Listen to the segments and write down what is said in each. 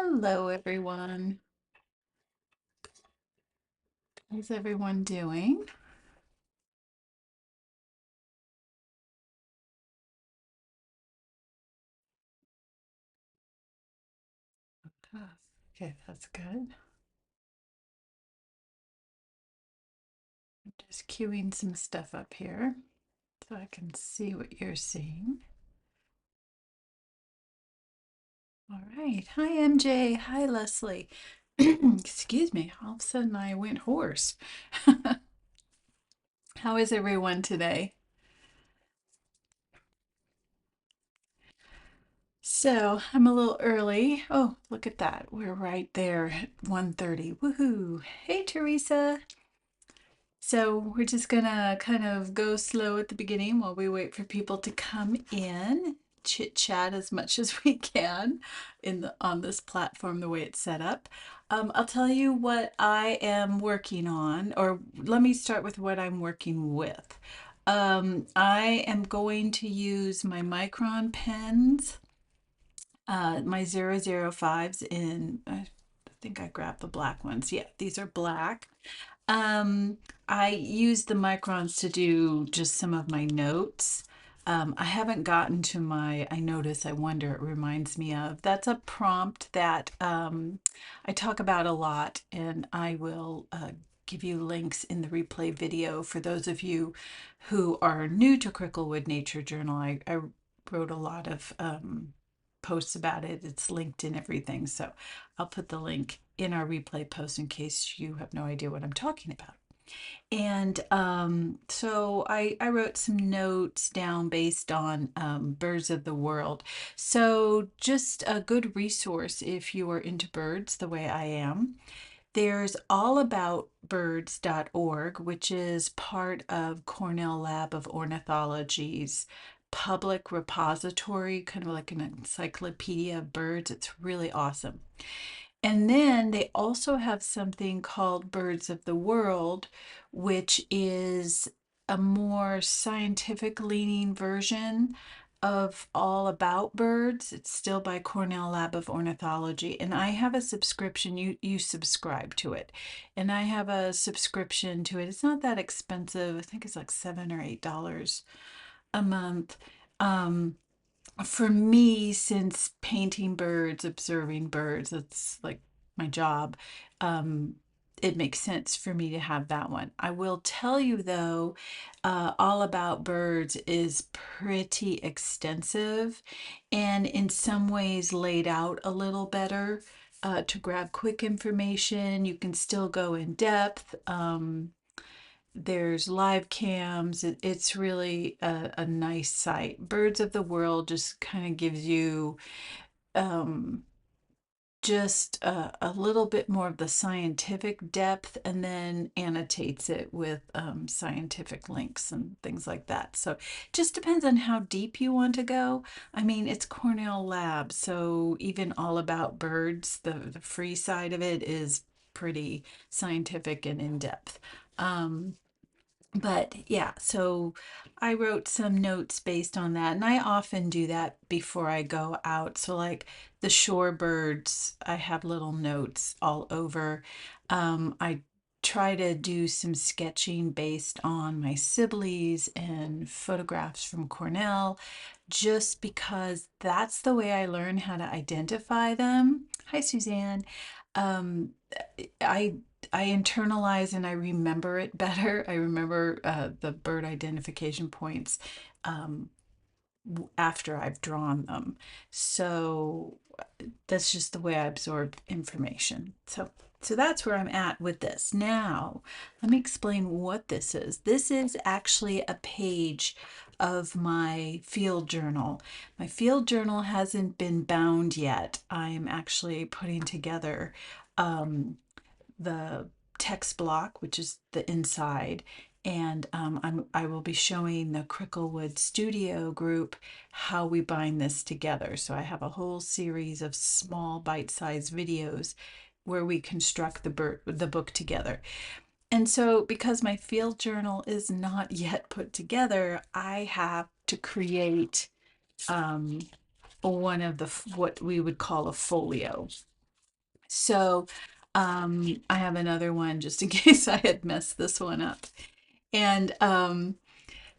Hello, everyone. How's everyone doing? Ah, okay, that's good. I'm just queuing some stuff up here so I can see what you're seeing. All right. Hi, MJ. Hi, Leslie. Excuse me. All of a sudden, I went hoarse. How is everyone today? So I'm a little early. Oh, look at that. We're right there at 1:30. Woohoo. Hey, Teresa. So we're just gonna kind of go slow at the beginning while we wait for people to come in, chit chat as much as we can on this platform the way it's set up. I'll tell you what I am working on, or let me start with what I'm working with. I am going to use my Micron pens, my 005s in, I think I grabbed the black ones. Yeah, these are black. Um, I use the microns to do just some of my notes. I haven't gotten to my I notice, I wonder, it reminds me of. That's a prompt that I talk about a lot, and I will give you links in the replay video for those of you who are new to Cricklewood Nature Journal. I wrote a lot of posts about it. It's linked in everything. So I'll put the link in our replay post in case you have no idea what I'm talking about. And so I wrote some notes down based on birds of the world. So just a good resource if you are into birds the way I am. There's allaboutbirds.org, which is part of Cornell Lab of Ornithology's public repository, kind of like an encyclopedia of birds. It's really awesome. And then they also have something called Birds of the World, which is a more scientific leaning version of All About Birds. It's still by Cornell Lab of Ornithology. And I have a subscription. You subscribe to it. And I have a subscription to it. It's not that expensive. I think it's like $7 or $8 a month. Um, for me, since painting birds, observing birds, it's like my job, um, it makes sense for me to have that one. I will tell you though, All About Birds is pretty extensive and in some ways laid out a little better. To grab quick information, you can still go in depth. There's live cams. It's really a nice site. Birds of the World just kind of gives you um, just a little bit more of the scientific depth and then annotates it with scientific links and things like that. So it just depends on how deep you want to go. I mean, it's Cornell Lab, so even All About Birds, the free side of it is pretty scientific and in depth. But yeah, so I wrote some notes based on that, and I often do that before I go out. So, like the shorebirds, I have little notes all over. I try to do some sketching based on my Sibley's and photographs from Cornell, just because that's the way I learn how to identify them. Hi, Suzanne. Um, I I internalize and I remember it better. I remember the bird identification points um, after I've drawn them. So that's just the way I absorb information. So that's where I'm at with this. Now, let me explain what this is. This is actually a page of my field journal. My field journal hasn't been bound yet. I'm actually putting together the text block, which is the inside, and I will be showing the Cricklewood Studio group how we bind this together. So I have a whole series of small bite-sized videos where we construct the book together. And so because my field journal is not yet put together, I have to create one of what we would call a folio. So I have another one just in case I had messed this one up. And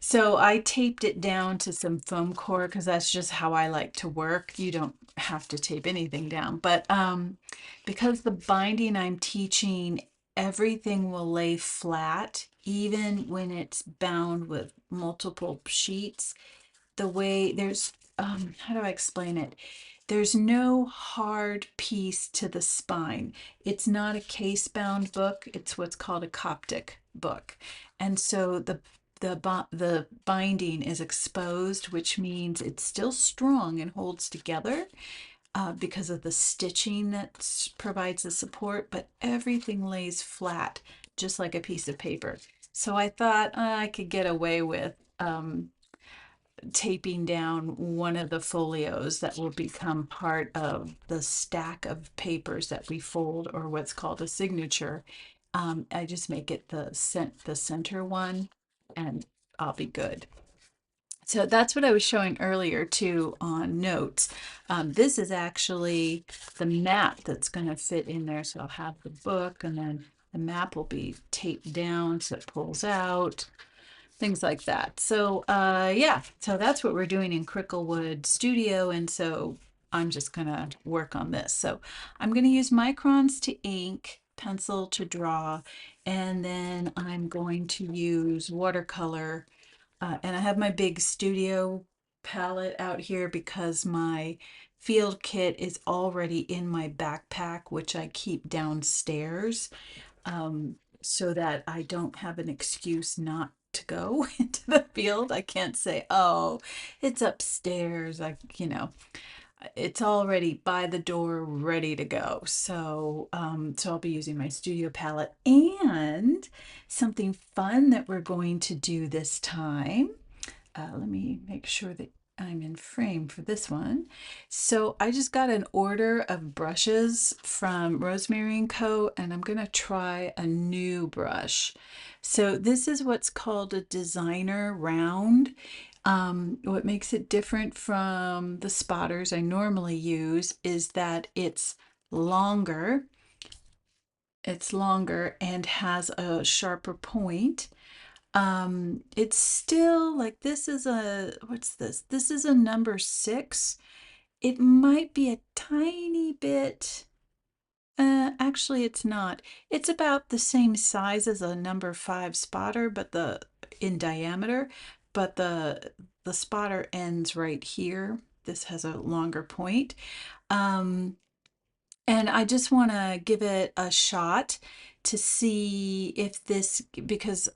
so I taped it down to some foam core because that's just how I like to work. You don't have to tape anything down. But because the binding I'm teaching, everything will lay flat, even when it's bound with multiple sheets. The way there's, how do I explain it? There's no hard piece to the spine. It's not a case bound book. It's what's called a Coptic book. And so the binding is exposed, which means it's still strong and holds together because of the stitching that provides the support, but everything lays flat, just like a piece of paper. So I thought I could get away with taping down one of the folios that will become part of the stack of papers that we fold, or what's called a signature. I just make it the center one, and I'll be good. So that's what I was showing earlier too on notes. This is actually the map that's going to fit in there. So I'll have the book, and then the map will be taped down so it pulls out, things like that. So yeah, so that's what we're doing in Cricklewood Studio. And so I'm just gonna work on this. So I'm gonna use microns to ink, pencil to draw, and then I'm going to use watercolor. And I have my big studio palette out here because my field kit is already in my backpack, which I keep downstairs, so that I don't have an excuse not to go into the field. I can't say, oh, it's upstairs. It's already by the door, ready to go. So I'll be using my studio palette. And something fun that we're going to do this time. Let me make sure that I'm in frame for this one. So I just got an order of brushes from Rosemary & Co. and I'm gonna try a new brush. So this is what's called a designer round. What makes it different from the spotters I normally use is that longer. It's longer and has a sharper point. It's still like, this is a, what's this? This is a number 6. It might be a tiny bit, actually it's not. It's about the same size as a number 5 spotter, but in diameter, but the spotter ends right here. This has a longer point. And I just want to give it a shot to see if this, because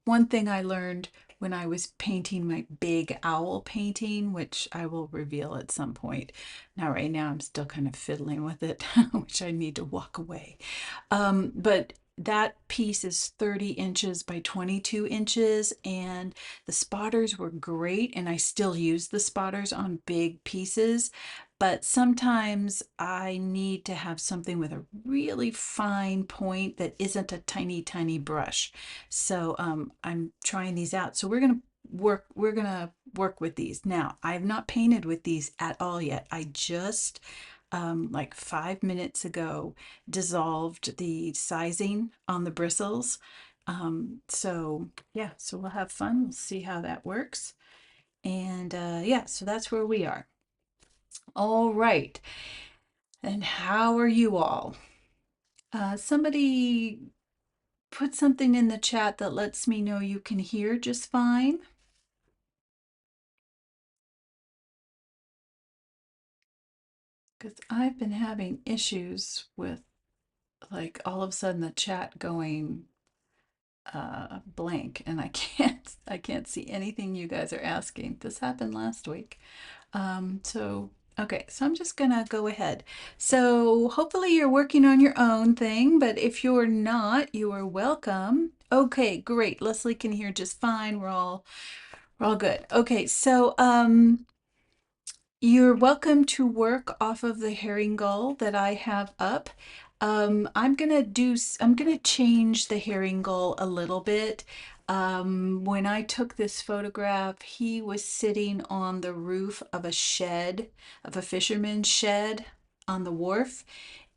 one thing I learned when I was painting my big owl painting, which I will reveal at some point. Now, right now, I'm still kind of fiddling with it, which I need to walk away. But that piece is 30 inches by 22 inches, and the spotters were great, and I still use the spotters on big pieces. But sometimes I need to have something with a really fine point that isn't a tiny, tiny brush. So I'm trying these out. So we're gonna work with these. Now, I've not painted with these at all yet. I just like 5 minutes ago dissolved the sizing on the bristles. So yeah, so we'll have fun. We'll see how that works. And yeah, so that's where we are. All right. And how are you all? Somebody put something in the chat that lets me know you can hear just fine. Because I've been having issues with, like, all of a sudden the chat going blank, and I can't see anything you guys are asking. This happened last week. So okay, so I'm just gonna go ahead. So hopefully you're working on your own thing, but if you're not, you are welcome. Okay, great. Leslie can hear just fine. We're all good. Okay, so you're welcome to work off of the herring gull that I have up. I'm gonna change the herring gull a little bit. When I took this photograph, he was sitting on the roof of a shed, of a fisherman's shed on the wharf.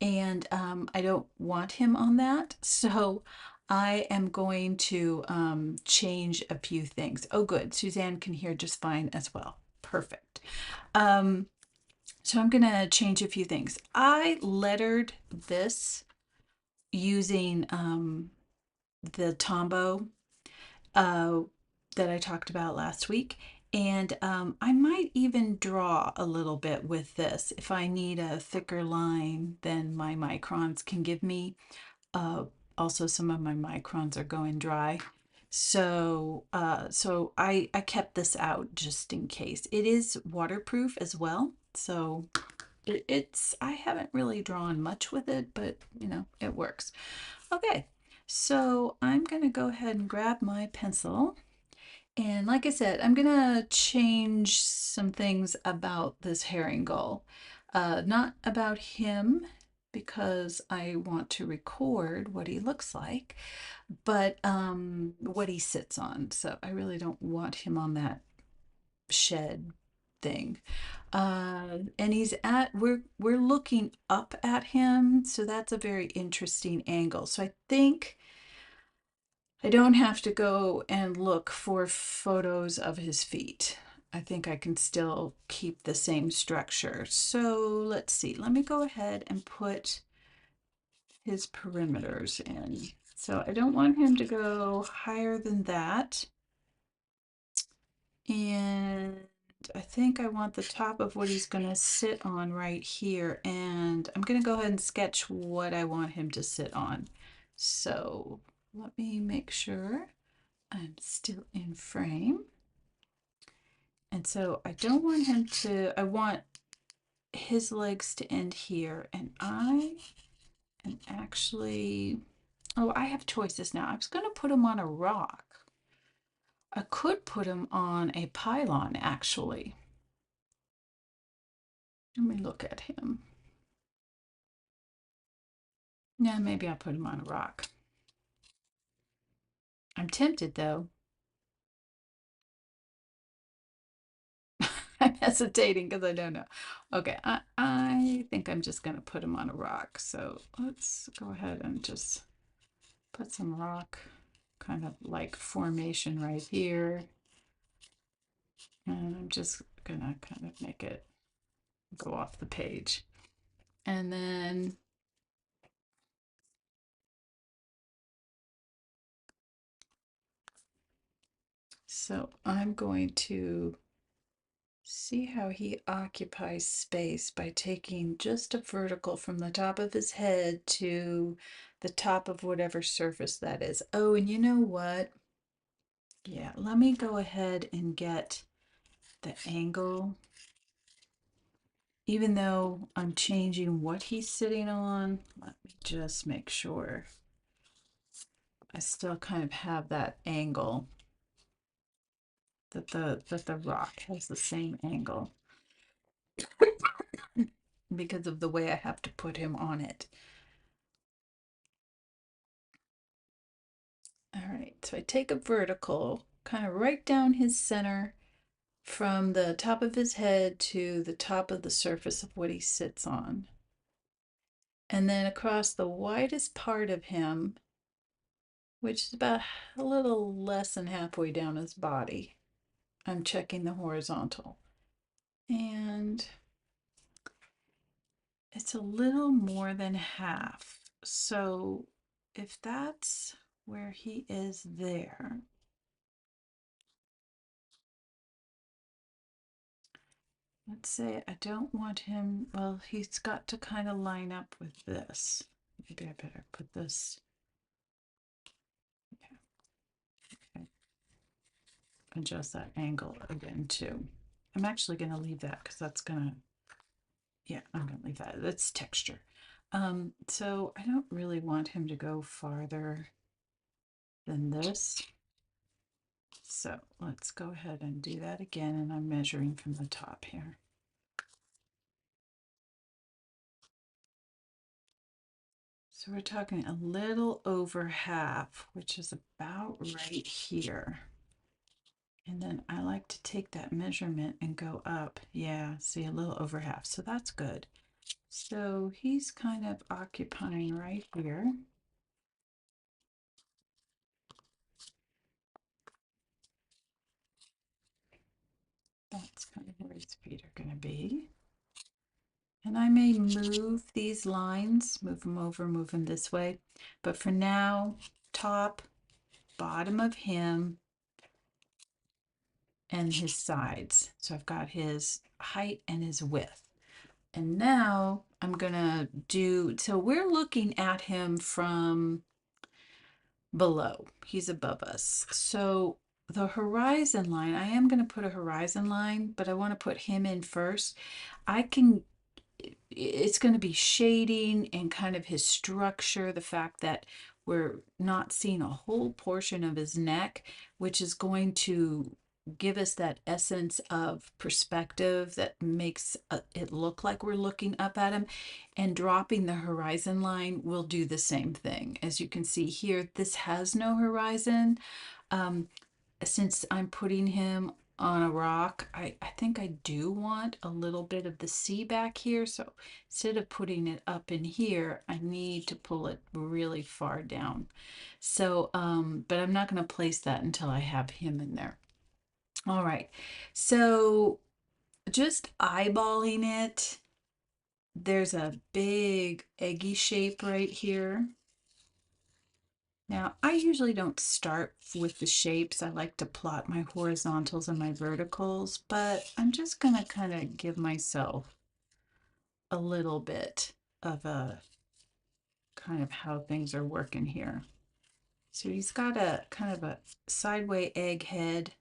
and I don't want him on that. So I am going to change a few things. Oh, good. Suzanne can hear just fine as well. Perfect. Um, so I'm going to change a few things. I lettered this using the Tombow uh, that I talked about last week. And I might even draw a little bit with this if I need a thicker line than my microns can give me. Uh, Also, some of my microns are going dry. So I kept this out just in case. It is waterproof as well. So it's, I haven't really drawn much with it, but you know, it works. Okay, so I'm going to go ahead and grab my pencil. And like I said, I'm going to change some things about this herring gull. Not about him, because I want to record what he looks like, but what he sits on. So I really don't want him on that shed thing. And he's at, we're looking up at him, so that's a very interesting angle. So I think I don't have to go and look for photos of his feet. I think I can still keep the same structure. So let's see, let me go ahead and put his perimeters in. So I don't want him to go higher than that. And I think I want the top of what he's going to sit on right here. And I'm going to go ahead and sketch what I want him to sit on. So let me make sure I'm still in frame. And so I don't want him to, I want his legs to end here. And I am actually, oh, I have choices now. I was going to put him on a rock. I could put him on a pylon, actually. Let me look at him. Yeah, maybe I'll put him on a rock. I'm tempted, though. I'm hesitating because I don't know. Okay, I think I'm just going to put him on a rock. So let's go ahead and just put some rock kind of like formation right here. And I'm just going to kind of make it go off the page. And then so I'm going to see how he occupies space by taking just a vertical from the top of his head to the top of whatever surface that is. Oh, and you know what? Yeah, let me go ahead and get the angle. Even though I'm changing what he's sitting on, let me just make sure I still kind of have that angle, that the rock has the same angle because of the way I have to put him on it. All right, so I take a vertical, kind of right down his center from the top of his head to the top of the surface of what he sits on. And then across the widest part of him, which is about a little less than halfway down his body, I'm checking the horizontal. And it's a little more than half. So if that's where he is there, let's say I don't want him, well, he's got to kind of line up with this. Maybe I better put this, yeah, okay. Adjust that angle again too. I'm actually going to leave that because that's going to, yeah, I'm going to leave that. That's texture. So I don't really want him to go farther than this. So let's go ahead and do that again, and I'm measuring from the top here. So we're talking a little over half, which is about right here. And then I like to take that measurement and go up. Yeah, see, a little over half. So that's good. So he's kind of occupying right here. That's kind of where his feet are going to be. And I may move these lines, move them over, move them this way. But for now, top, bottom of him, and his sides. So I've got his height and his width. And now I'm gonna do, so we're looking at him from below. He's above us. So the horizon line, I am gonna put a horizon line, but I wanna put him in first. I can, it's going to be shading and kind of his structure, the fact that we're not seeing a whole portion of his neck, which is going to give us that essence of perspective that makes it look like we're looking up at him. And dropping the horizon line will do the same thing. As you can see here, this has no horizon. Um, since I'm putting him on a rock, I think I do want a little bit of the sea back here. So instead of putting it up in here, I need to pull it really far down. So, but I'm not going to place that until I have him in there. All right. So just eyeballing it, there's a big eggy shape right here. Now, I usually don't start with the shapes. I like to plot my horizontals and my verticals, but I'm just going to kind of give myself a little bit of a kind of how things are working here. So he's got a kind of a sideway egg head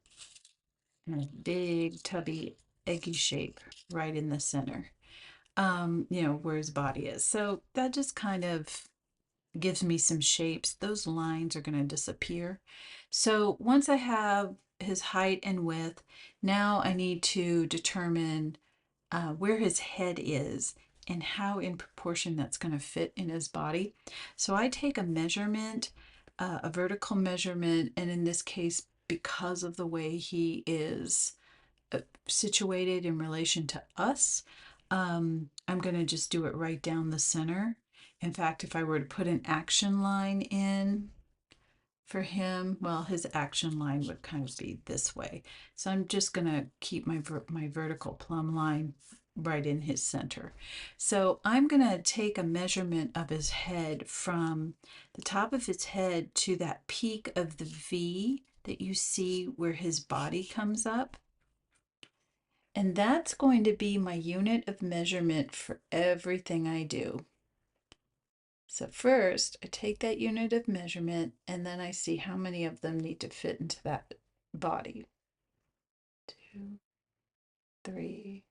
and a big tubby eggy shape right in the center, where his body is. So that just kind of gives me some shapes. Those lines are going to disappear. So once I have his height and width, now I need to determine where his head is and how in proportion that's going to fit in his body. So I take a measurement, a vertical measurement, and in this case, because of the way he is situated in relation to us, I'm going to just do it right down the center. In fact, if I were to put an action line in for him, well, his action line would kind of be this way. So I'm just going to keep my vertical plumb line right in his center. So I'm going to take a measurement of his head from the top of his head to that peak of the V that you see where his body comes up. And that's going to be my unit of measurement for everything I do. So first, I take that unit of measurement and then I see how many of them need to fit into that body. 2, 3,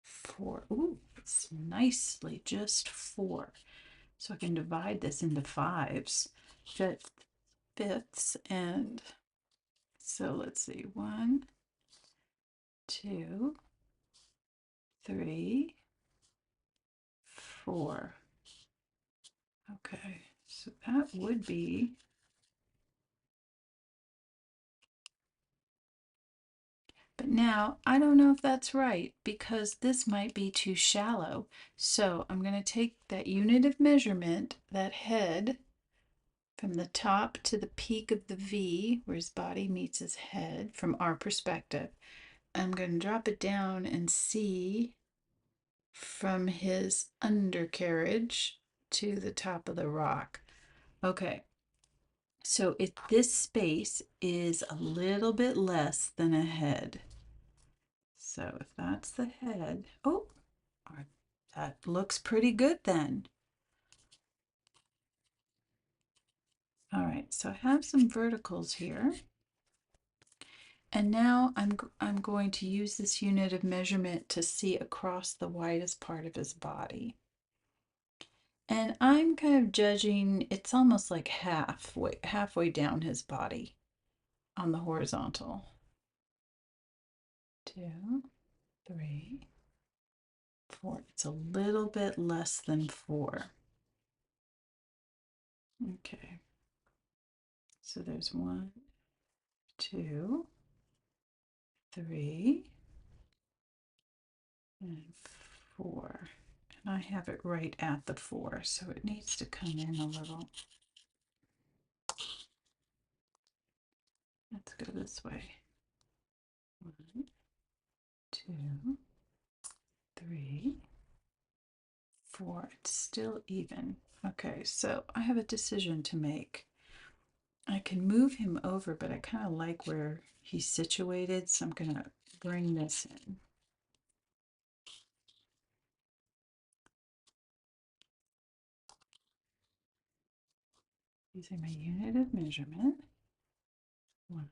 4. Ooh, it's nicely just 4. So I can divide this into 5s, fifths, and so let's see, 1, 2, 3, 4. Okay, so that would be, but now I don't know if that's right because this might be too shallow. So I'm going to take that unit of measurement, that head, from the top to the peak of the V, where his body meets his head from our perspective. I'm going to drop it down and see from his undercarriage to the top of the rock. Okay, so this space is a little bit less than a head. So if that's the head, oh, that looks pretty good then. All right, so I have some verticals here. And now I'm going to use this unit of measurement to see across the widest part of his body. And I'm kind of judging, it's almost like halfway down his body on the horizontal. 2, 3, 4. It's a little bit less than 4. Okay. So there's 1, 2, 3, and 4. I have it right at the 4, so it needs to come in a little. Let's go this way. 1, 2, 3, 4. It's still even. Okay, so I have a decision to make. I can move him over, but I kind of like where he's situated, so I'm going to bring this in. Using my unit of measurement. 1,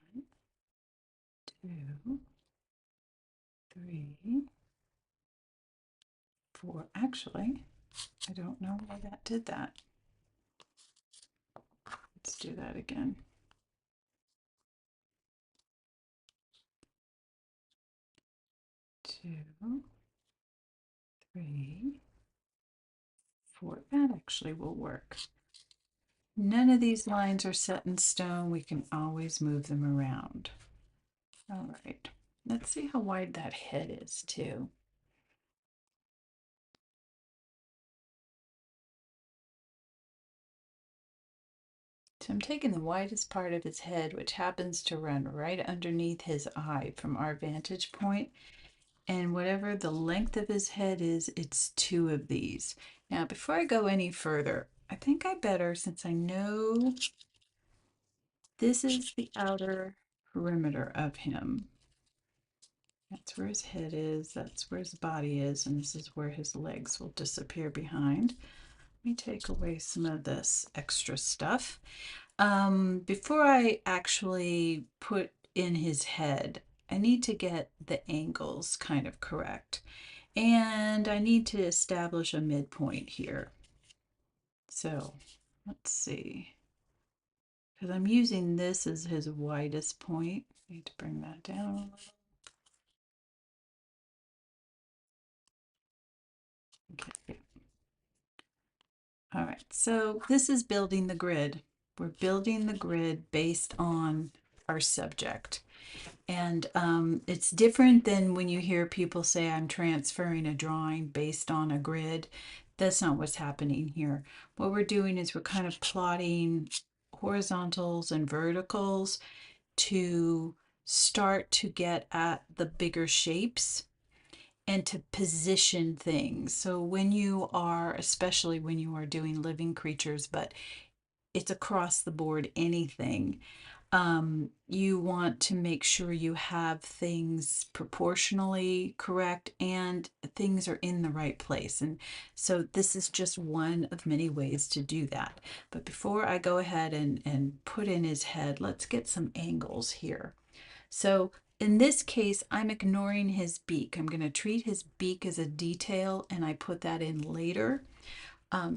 2, 3, 4. Actually, I don't know why that did that. Let's do that again. 2, 3, 4. That actually will work. None of these lines are set in stone. We can always move them around. All right. Let's see how wide that head is too. So I'm taking the widest part of his head, which happens to run right underneath his eye from our vantage point. And whatever the length of his head is, it's 2 of these. Now, before I go any further, I think I better, since I know this is the outer perimeter of him. That's where his head is, that's where his body is, and this is where his legs will disappear behind. Let me take away some of this extra stuff. Before I actually put in his head, I need to get the angles kind of correct. And I need to establish a midpoint here. So let's see. Because I'm using this as his widest point. I need to bring that down a little. Okay. All right, so this is building the grid. We're building the grid based on our subject. And it's different than when you hear people say, I'm transferring a drawing based on a grid. That's not what's happening here. What we're doing is we're kind of plotting horizontals and verticals to start to get at the bigger shapes and to position things. So when you are, especially when you are doing living creatures, but it's across the board, anything, you want to make sure you have things proportionally correct and things are in the right place. And so this is just one of many ways to do that. But before I go ahead and put in his head, let's get some angles here. So in this case, I'm ignoring his beak. I'm going to treat his beak as a detail, and I put that in later.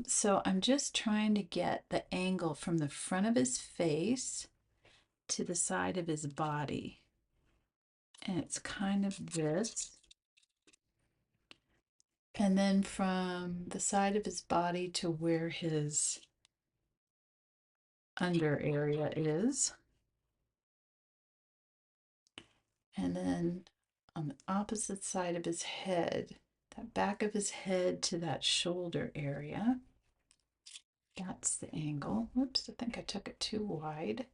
So I'm just trying to get the angle from the front of his face to the side of his body. And it's kind of this. And then from the side of his body to where his under area is. And then on the opposite side of his head, that back of his head to that shoulder area. That's the angle. Whoops, I think I took it too wide.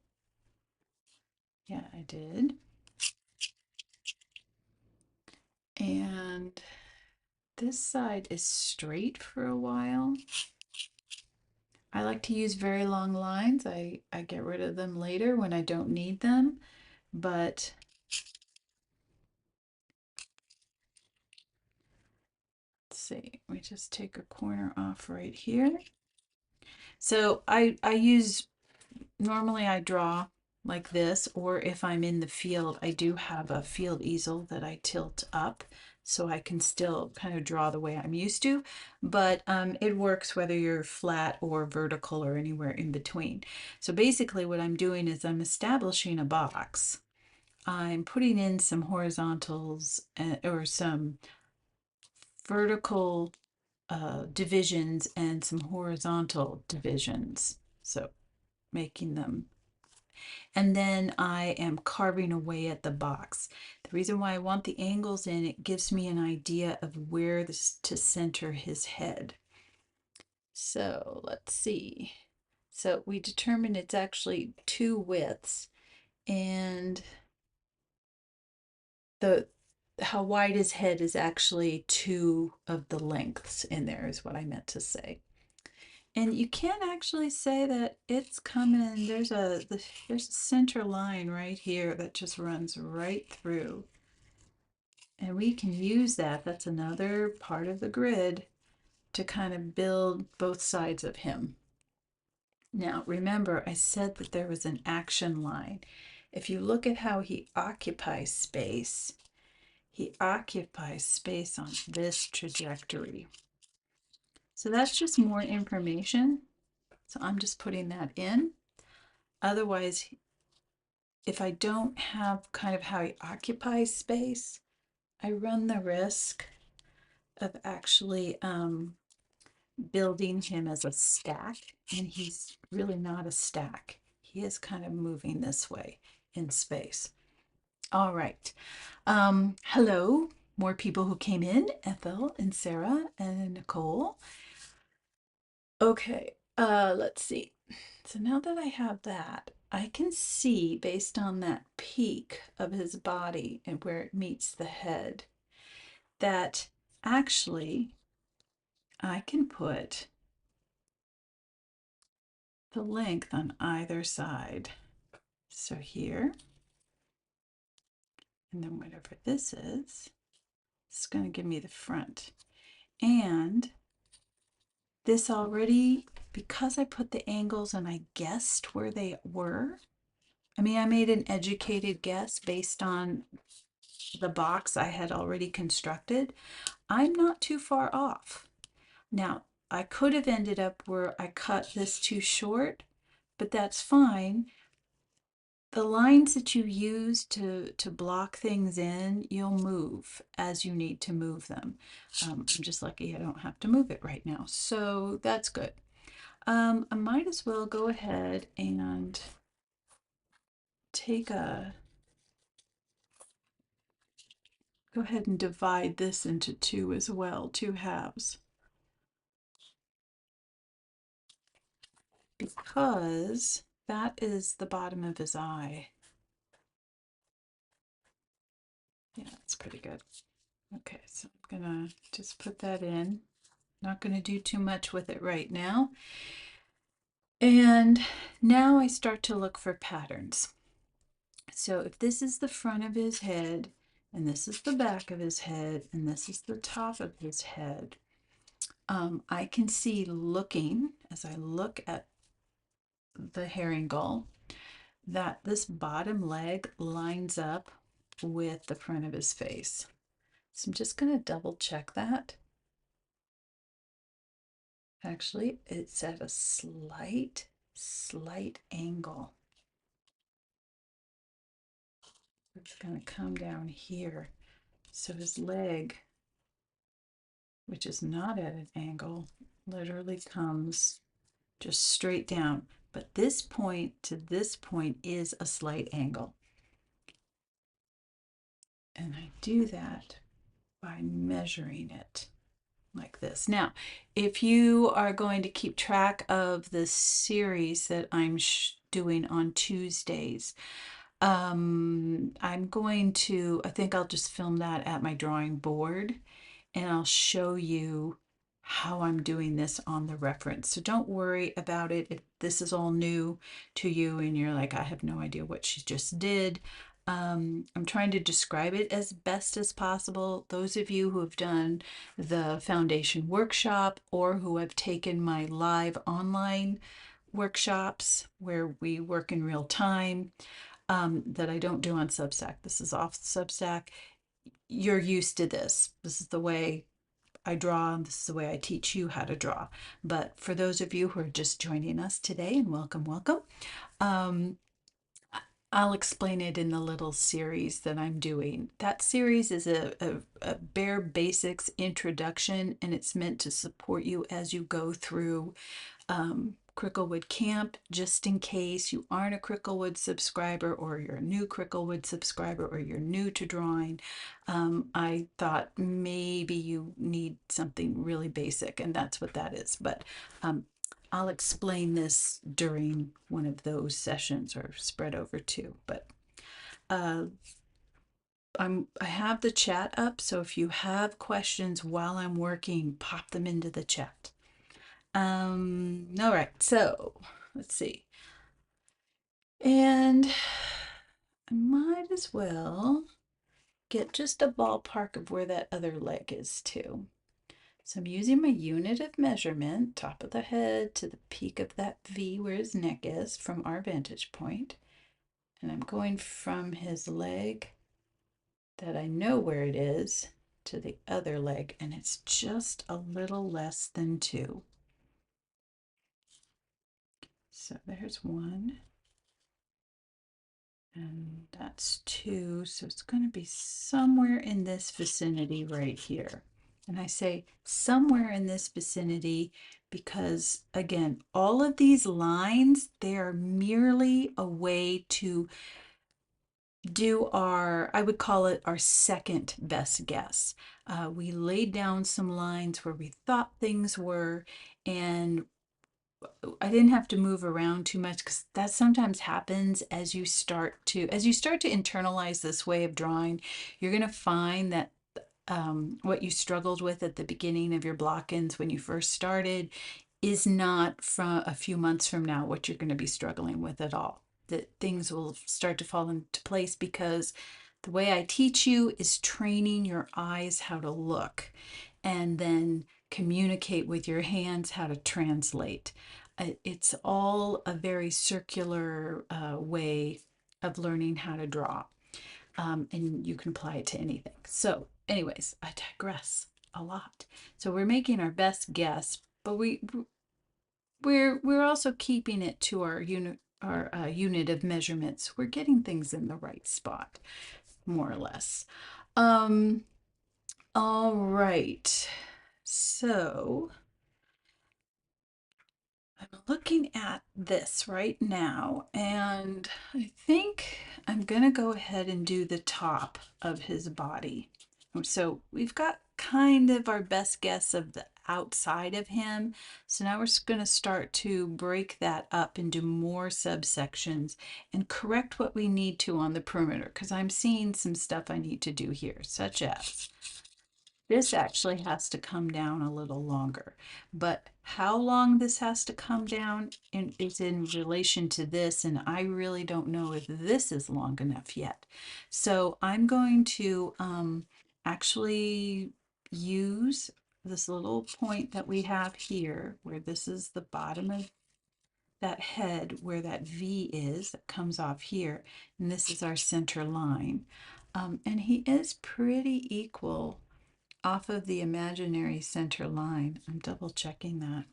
Yeah, I did. And this side is straight for a while. I like to use very long lines. I get rid of them later when I don't need them, but let's see, we just take a corner off right here. So I use, normally I draw like this, or if I'm in the field, I do have a field easel that I tilt up so I can still kind of draw the way I'm used to, but it works whether you're flat or vertical or anywhere in between. So basically what I'm doing is I'm establishing a box. I'm putting in some horizontals or some vertical divisions and some horizontal divisions. So making them And then I am carving away at the box. The reason why I want the angles in, it gives me an idea of where to center his head. So let's see. So we determined it's actually 2 widths, and the how wide his head is actually 2 of the lengths in there is what I meant to say. And you can actually say that it's coming, there's a center line right here that just runs right through. And we can use that. That's another part of the grid to kind of build both sides of him. Now, remember, I said that there was an action line. If you look at how he occupies space on this trajectory. So that's just more information. So I'm just putting that in. Otherwise, if I don't have kind of how he occupies space, I run the risk of actually building him as a stack, and he's really not a stack. He is kind of moving this way in space. All right. Hello, more people who came in, Ethel and Sarah and Nicole. Okay, let's see. So now that I have that, I can see based on that peak of his body and where it meets the head that actually I can put the length on either side. So here, and then whatever this is, it's going to give me the front. And this already, because I put the angles and I guessed where they were, I mean, I made an educated guess based on the box I had already constructed. I'm not too far off. Now, I could have ended up where I cut this too short, but that's fine. The lines that you use to block things in, you'll move as you need to move them. I'm just lucky I don't have to move it right now, so that's good. I might as well go ahead and go ahead and divide this into 2 as well, 2 halves. Because that is the bottom of his eye. Yeah, that's pretty good. Okay, so I'm gonna just put that in. Not gonna do too much with it right now. And now I start to look for patterns. So if this is the front of his head, and this is the back of his head, and this is the top of his head, I can see looking, as I look at the herring gull, that this bottom leg lines up with the front of his face. So I'm just going to double check that. Actually, it's at a slight angle. It's going to come down here. So his leg, which is not at an angle, literally comes just straight down. But this point to this point is a slight angle. And I do that by measuring it like this. Now, if you are going to keep track of the series that I'm doing on Tuesdays, I'm going to, I think I'll just film that at my drawing board, and I'll show you how I'm doing this on the reference. So don't worry about it if this is all new to you and you're like, I have no idea what she just did. I'm trying to describe it as best as possible. Those of you who have done the foundation workshop or who have taken my live online workshops where we work in real time, that I don't do on Substack. This is off Substack. You're used to this. This is the way I draw, and this is the way I teach you how to draw. But for those of you who are just joining us today, and welcome, I'll explain it in the little series that I'm doing. That series is a bare basics introduction, and it's meant to support you as you go through Cricklewood Camp, just in case you aren't a Cricklewood subscriber, or you're a new Cricklewood subscriber, or you're new to drawing. I thought maybe you need something really basic, and that's what that is. But I'll explain this during one of those sessions, or spread over two. But uh, I have the chat up, so if you have questions while I'm working, pop them into the chat. All right, so let's see. And I might as well get just a ballpark of where that other leg is too. So I'm using my unit of measurement, top of the head to the peak of that V where his neck is from our vantage point. And I'm going from his leg that I know where it is to the other leg, and it's just a little less than 2. So there's 1, and that's 2. So it's going to be somewhere in this vicinity right here. And I say somewhere in this vicinity because, again, all of these lines, they are merely a way to do our, I would call it our second best guess. We laid down some lines where we thought things were, and I didn't have to move around too much because that sometimes happens as you start to internalize this way of drawing. You're going to find that what you struggled with at the beginning of your block-ins when you first started is not from a few months from now what you're going to be struggling with at all. That things will start to fall into place because the way I teach you is training your eyes how to look, and then communicate with your hands how to translate. It's all a very circular way of learning how to draw, and you can apply it to anything. So, anyways, I digress a lot. So we're making our best guess, but we're also keeping it to our unit of measurements. We're getting things in the right spot, more or less. All right. So I'm looking at this right now, and I think I'm gonna go ahead and do the top of his body. So we've got kind of our best guess of the outside of him. So now we're going to start to break that up into more subsections and correct what we need to on the perimeter, because I'm seeing some stuff I need to do here, such as this actually has to come down a little longer, but how long this has to come down is in relation to this, and I really don't know if this is long enough yet. So I'm going to actually use this little point that we have here, where this is the bottom of that head, where that V is, that comes off here, and this is our center line. And he is pretty equal off of the imaginary center line. I'm double checking that,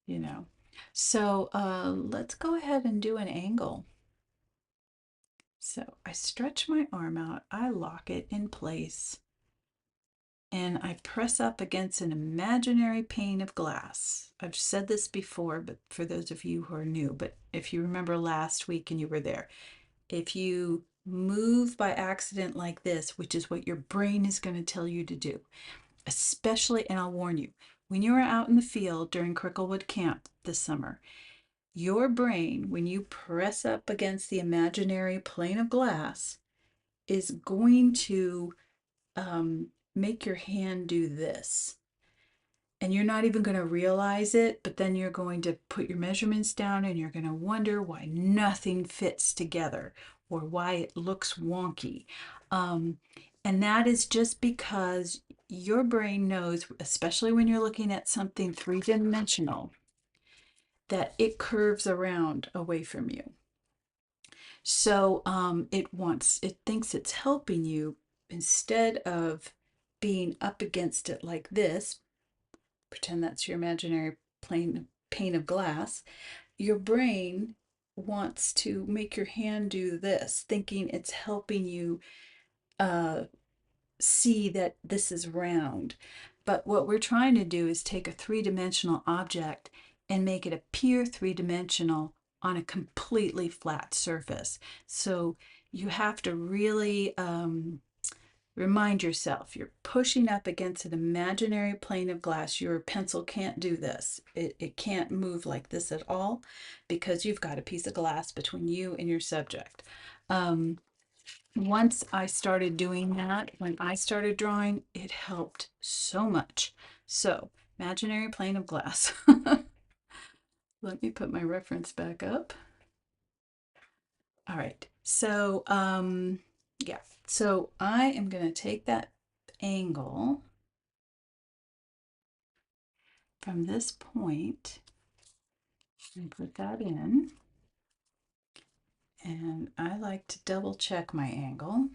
you know. So let's go ahead and do an angle. So I stretch my arm out, I lock it in place, and I press up against an imaginary pane of glass. I've said this before, but for those of you who are new, but if you remember last week and you were there, if you move by accident like this, which is what your brain is going to tell you to do, especially, and I'll warn you, when you are out in the field during Cricklewood Camp this summer, your brain, when you press up against the imaginary plane of glass, is going to make your hand do this. And you're not even going to realize it, but then you're going to put your measurements down and you're going to wonder why nothing fits together or why it looks wonky. And that is just because your brain knows, especially when you're looking at something three-dimensional, that it curves around away from you. So it thinks it's helping you, instead of being up against it like this. Pretend that's your imaginary pane of glass. Your brain wants to make your hand do this, thinking it's helping you see that this is round. But what we're trying to do is take a three-dimensional object and make it appear three-dimensional on a completely flat surface. So you have to really remind yourself you're pushing up against an imaginary plane of glass. Your pencil can't do this. It can't move like this at all because you've got a piece of glass between you and your subject. Once I started doing that, when I started drawing, it helped so much. So, imaginary plane of glass. Let me put my reference back up. All right. So, yeah. So I am going to take that angle from this point and put that in. And I like to double check my angle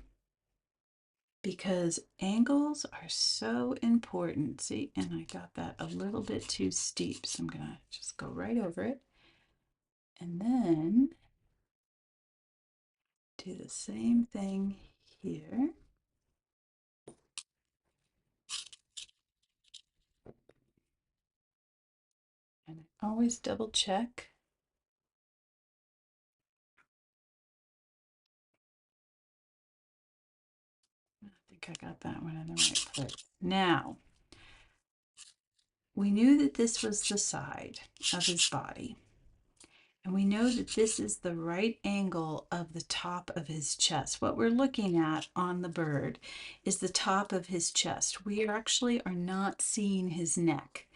because angles are so important. See, and I got that a little bit too steep. So I'm going to just go right over it. And then do the same thing here. And I always double check. I think I got that one in the right place. Now, we knew that this was the side of his body. And we know that this is the right angle of the top of his chest. What we're looking at on the bird is the top of his chest. We actually are not seeing his neck.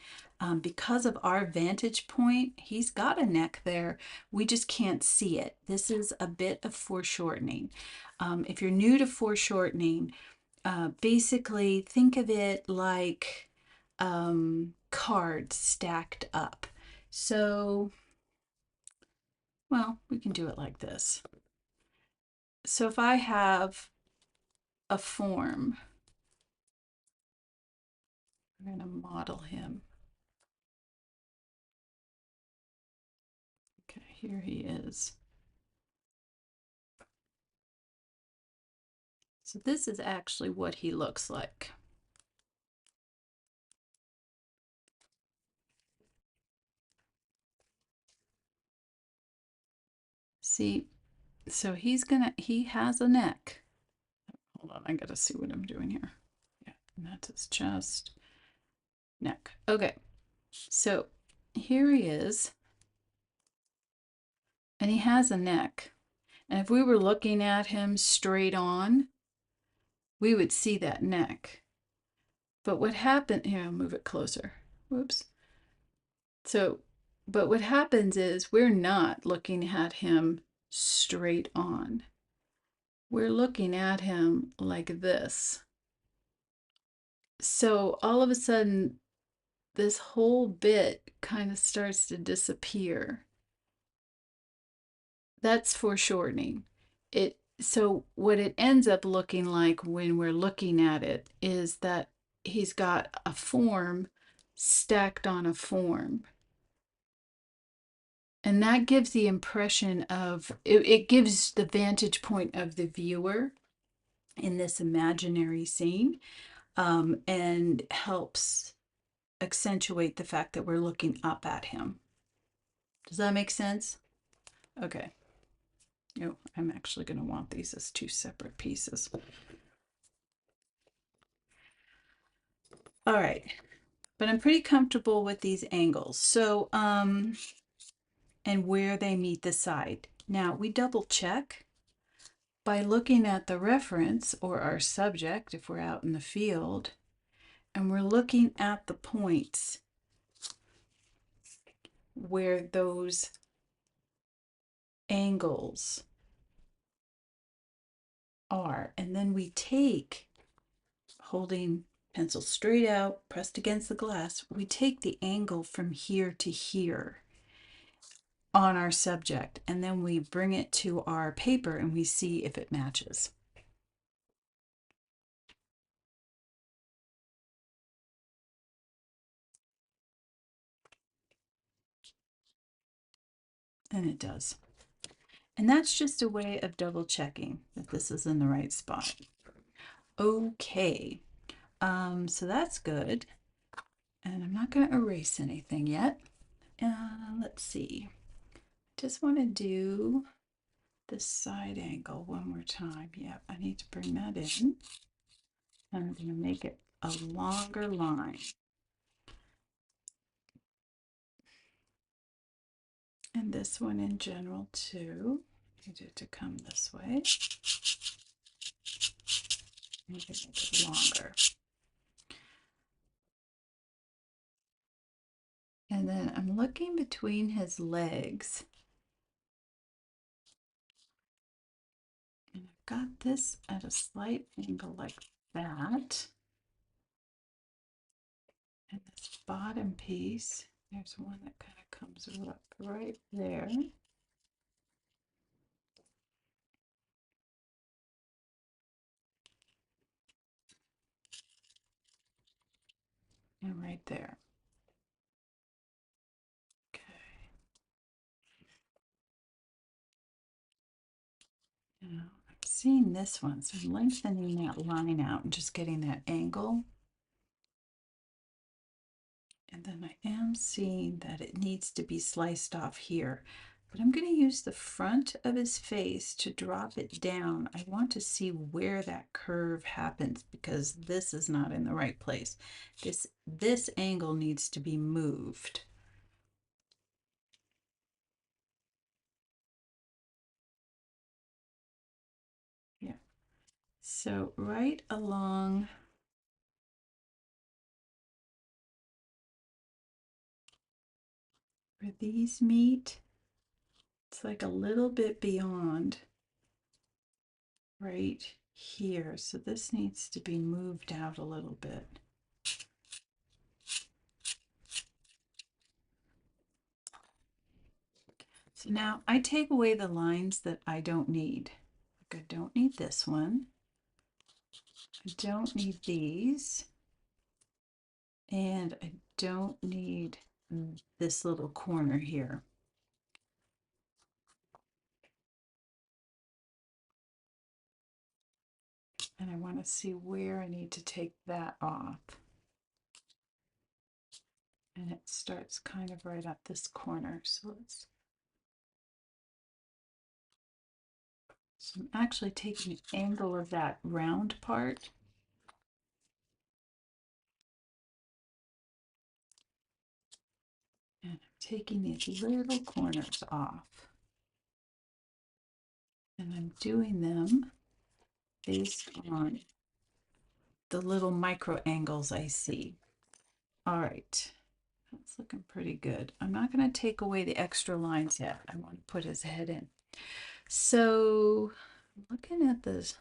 Because of our vantage point, he's got a neck there. We just can't see it. This is a bit of foreshortening. If you're new to foreshortening, basically think of it like cards stacked up. So, well, we can do it like this. So if I have a form, we're going to model him. Okay, here he is. So this is actually what he looks like. See, so he has a neck. Hold on, I gotta see what I'm doing here. Yeah, and that's his chest, neck. Okay, so here he is, and he has a neck. And if we were looking at him straight on, we would see that neck. But what happened, here, I'll move it closer. Whoops. So, but what happens is we're not looking at him straight on. We're looking at him like this. So all of a sudden, this whole bit kind of starts to disappear. That's foreshortening. So what it ends up looking like when we're looking at it is that he's got a form stacked on a form. And that gives the impression of, it gives the vantage point of the viewer in this imaginary scene, and helps accentuate the fact that we're looking up at him. Does that make sense? Okay. No, I'm actually going to want these as two separate pieces. All right. But I'm pretty comfortable with these angles. So, and where they meet the side. Now, we double check by looking at the reference or our subject if we're out in the field, and we're looking at the points where those angles are. And then we take, holding pencil straight out, pressed against the glass, we take the angle from here to here on our subject, and then we bring it to our paper and we see if it matches. And it does. And that's just a way of double checking that this is in the right spot. Okay, so that's good. And I'm not going to erase anything yet. let's see. Just want to do this side angle one more time. Yep, I need to bring that in. I'm going to make it a longer line. And this one in general too. Need it to come this way. Make it longer. And then I'm looking between his legs. And I've got this at a slight angle like that. And this bottom piece, there's one that kind of comes up right there. And right there. Okay. Now I'm seeing this one, so I'm lengthening that line out and just getting that angle. And then I am seeing that it needs to be sliced off here. But I'm going to use the front of his face to drop it down. I want to see where that curve happens because this is not in the right place. This angle needs to be moved. Yeah. So right along where these meet, it's like a little bit beyond right here. So this needs to be moved out a little bit. So now I take away the lines that I don't need. Like I don't need this one. I don't need these. And I don't need this little corner here. And I want to see where I need to take that off. And it starts kind of right at this corner. So I'm actually taking the angle of that round part. And I'm taking these little corners off. And I'm doing them based on the little micro angles I see. All right, that's looking pretty good. I'm not going to take away the extra lines yet. I want to put his head in. So looking at this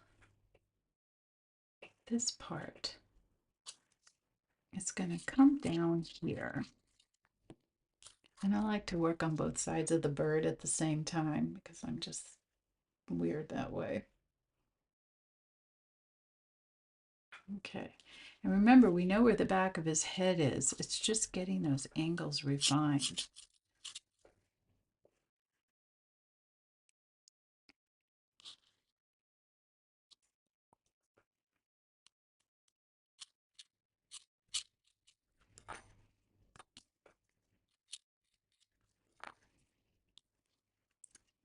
part, it's going to come down here. And I like to work on both sides of the bird at the same time because I'm just weird that way. Okay. And remember, we know where the back of his head is. It's just getting those angles refined.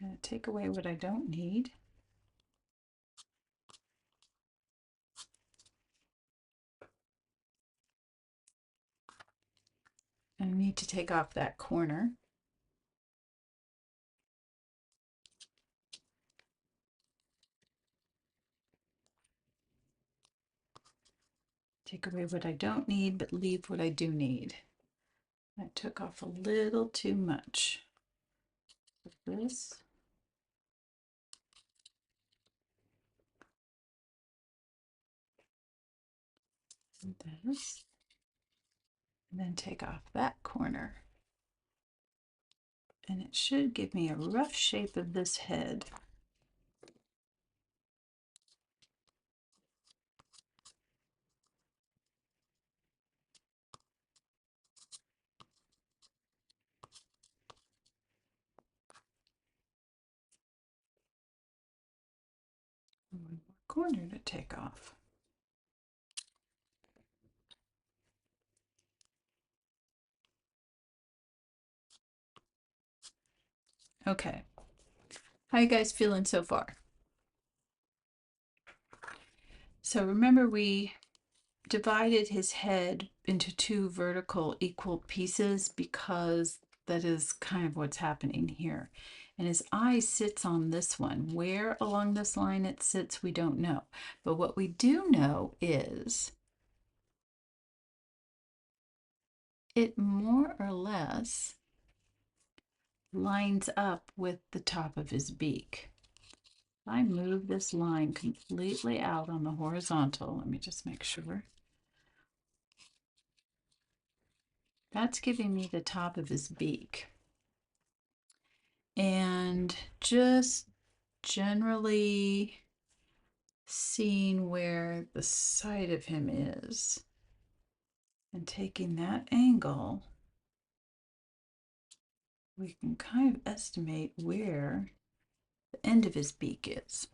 I'm going to take away what I don't need. And I need to take off that corner. Take away what I don't need, but leave what I do need. I took off a little too much of this. And this. And then take off that corner. And it should give me a rough shape of this head. One more corner to take off. Okay. How you guys feeling so far? So remember we divided his head into two vertical equal pieces because that is kind of what's happening here. And his eye sits on this one. Where along this line it sits, we don't know. But what we do know is it more or less lines up with the top of his beak. If I move this line completely out on the horizontal, let me just make sure. That's giving me the top of his beak. And just generally seeing where the side of him is and taking that angle, we can kind of estimate where the end of his beak is.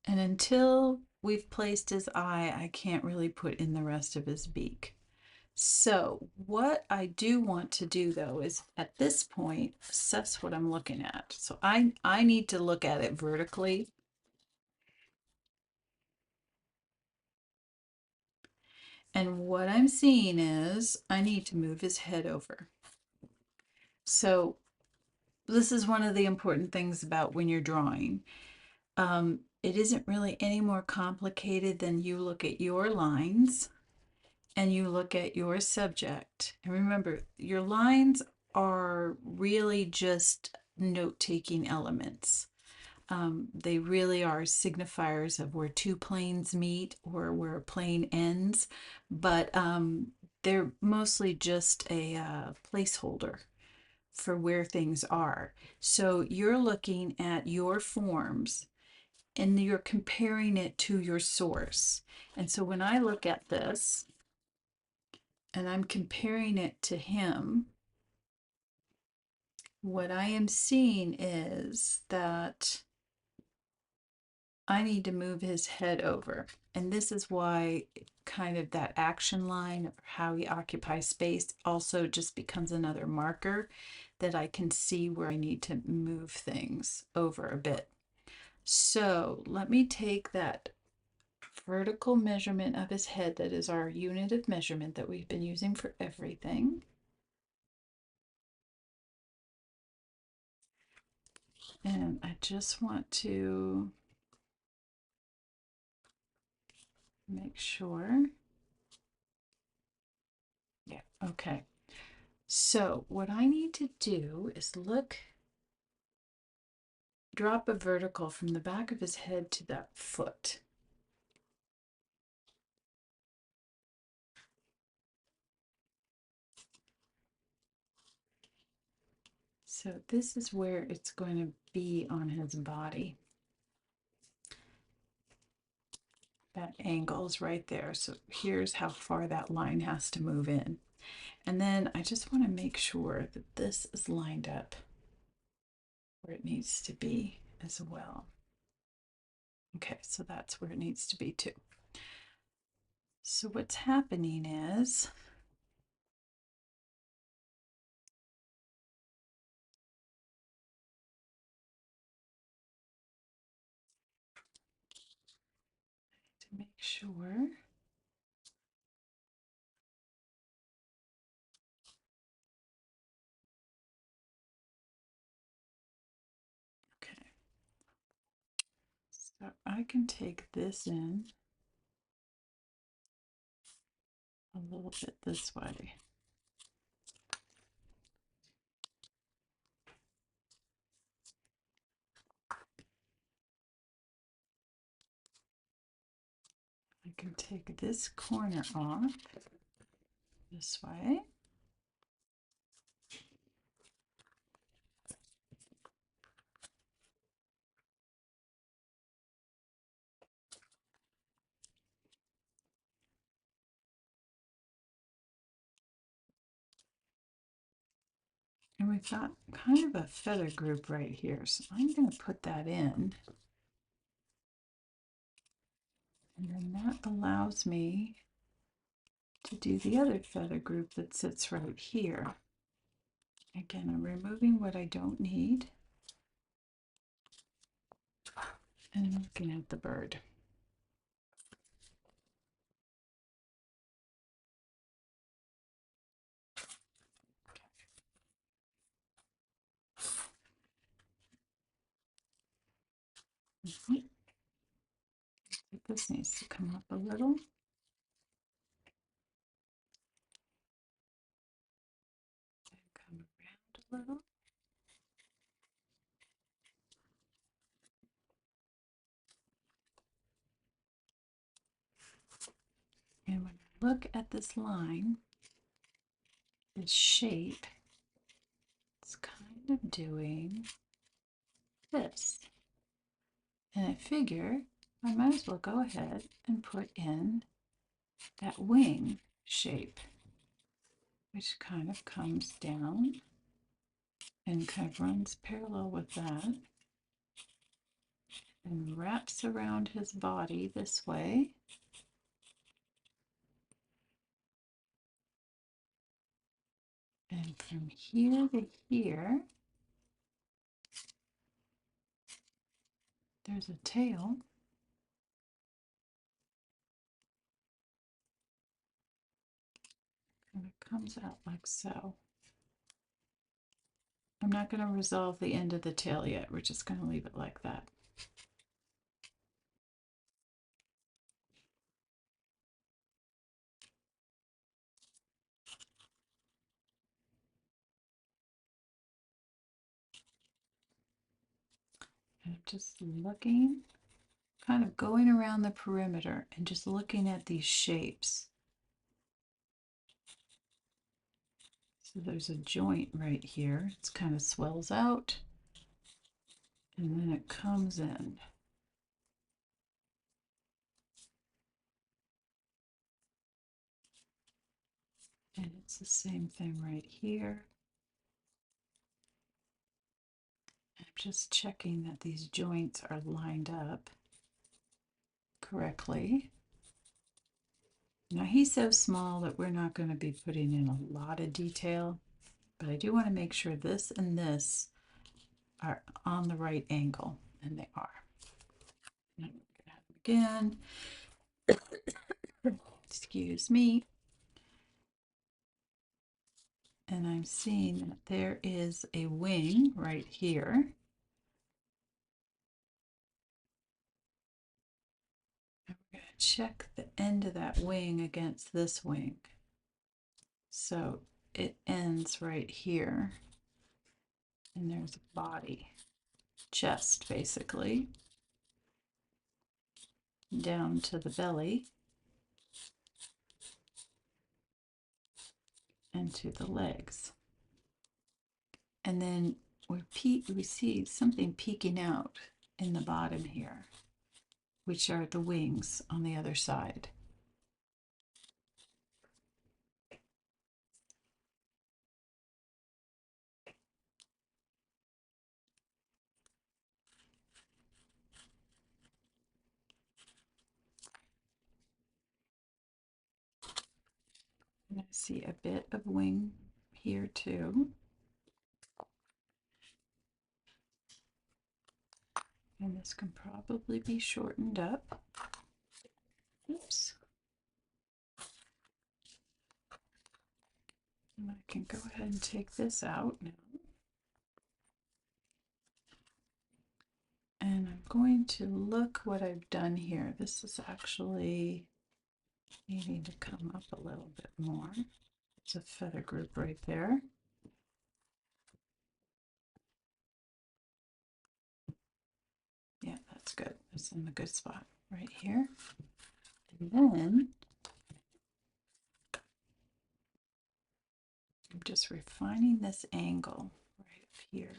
And until we've placed his eye, I can't really put in the rest of his beak. So what I do want to do though is at this point assess what I'm looking at. So I need to look at it vertically. And what I'm seeing is I need to move his head over. So this is one of the important things about when you're drawing. It isn't really any more complicated than you look at your lines and you look at your subject. And remember, your lines are really just note-taking elements. They really are signifiers of where two planes meet or where a plane ends, but they're mostly just a placeholder for where things are. So you're looking at your forms and you're comparing it to your source. And so when I look at this and I'm comparing it to him, what I am seeing is that I need to move his head over. And this is why kind of that action line of how he occupies space also just becomes another marker that I can see where I need to move things over a bit. So let me take that vertical measurement of his head that is our unit of measurement that we've been using for everything. And I just want to make sure. Yeah, okay. So what I need to do is drop a vertical from the back of his head to that foot. So this is where it's going to be on his body. That angle is right there. So here's how far that line has to move in. And then I just want to make sure that this is lined up where it needs to be as well. Okay, so that's where it needs to be too. So what's happening is to make sure. Okay, so I can take this in a little bit this way. I can take this corner off this way. And we've got kind of a feather group right here. So I'm going to put that in. And then that allows me to do the other feather group that sits right here. Again, I'm removing what I don't need and looking at the bird. This needs to come up a little. Come around a little. And when I look at this line, this shape, it's kind of doing this. And I figure I might as well go ahead and put in that wing shape, which kind of comes down and kind of runs parallel with that and wraps around his body this way. And from here to here, there's a tail. And it comes out like so. I'm not going to resolve the end of the tail yet. We're just going to leave it like that. And I'm just looking, kind of going around the perimeter and just looking at these shapes. So there's a joint right here. It's kind of swells out and then it comes in. And it's the same thing right here. I'm just checking that these joints are lined up correctly. Now he's so small that we're not going to be putting in a lot of detail, but I do want to make sure this and this are on the right angle, and they are. And I'm going to have them again. Excuse me. And I'm seeing that there is a wing right here. And we're going to check the end of that wing against this wing. So it ends right here. And there's a body, chest basically, down to the belly and to the legs. And then we see something peeking out in the bottom here, which are the wings on the other side. And I see a bit of wing here too. And this can probably be shortened up. Oops. And I can go ahead and take this out now. And I'm going to look what I've done here. This is actually needing to come up a little bit more. It's a feather group right there. Yeah, that's good. It's in the good spot right here. And then I'm just refining this angle right up here.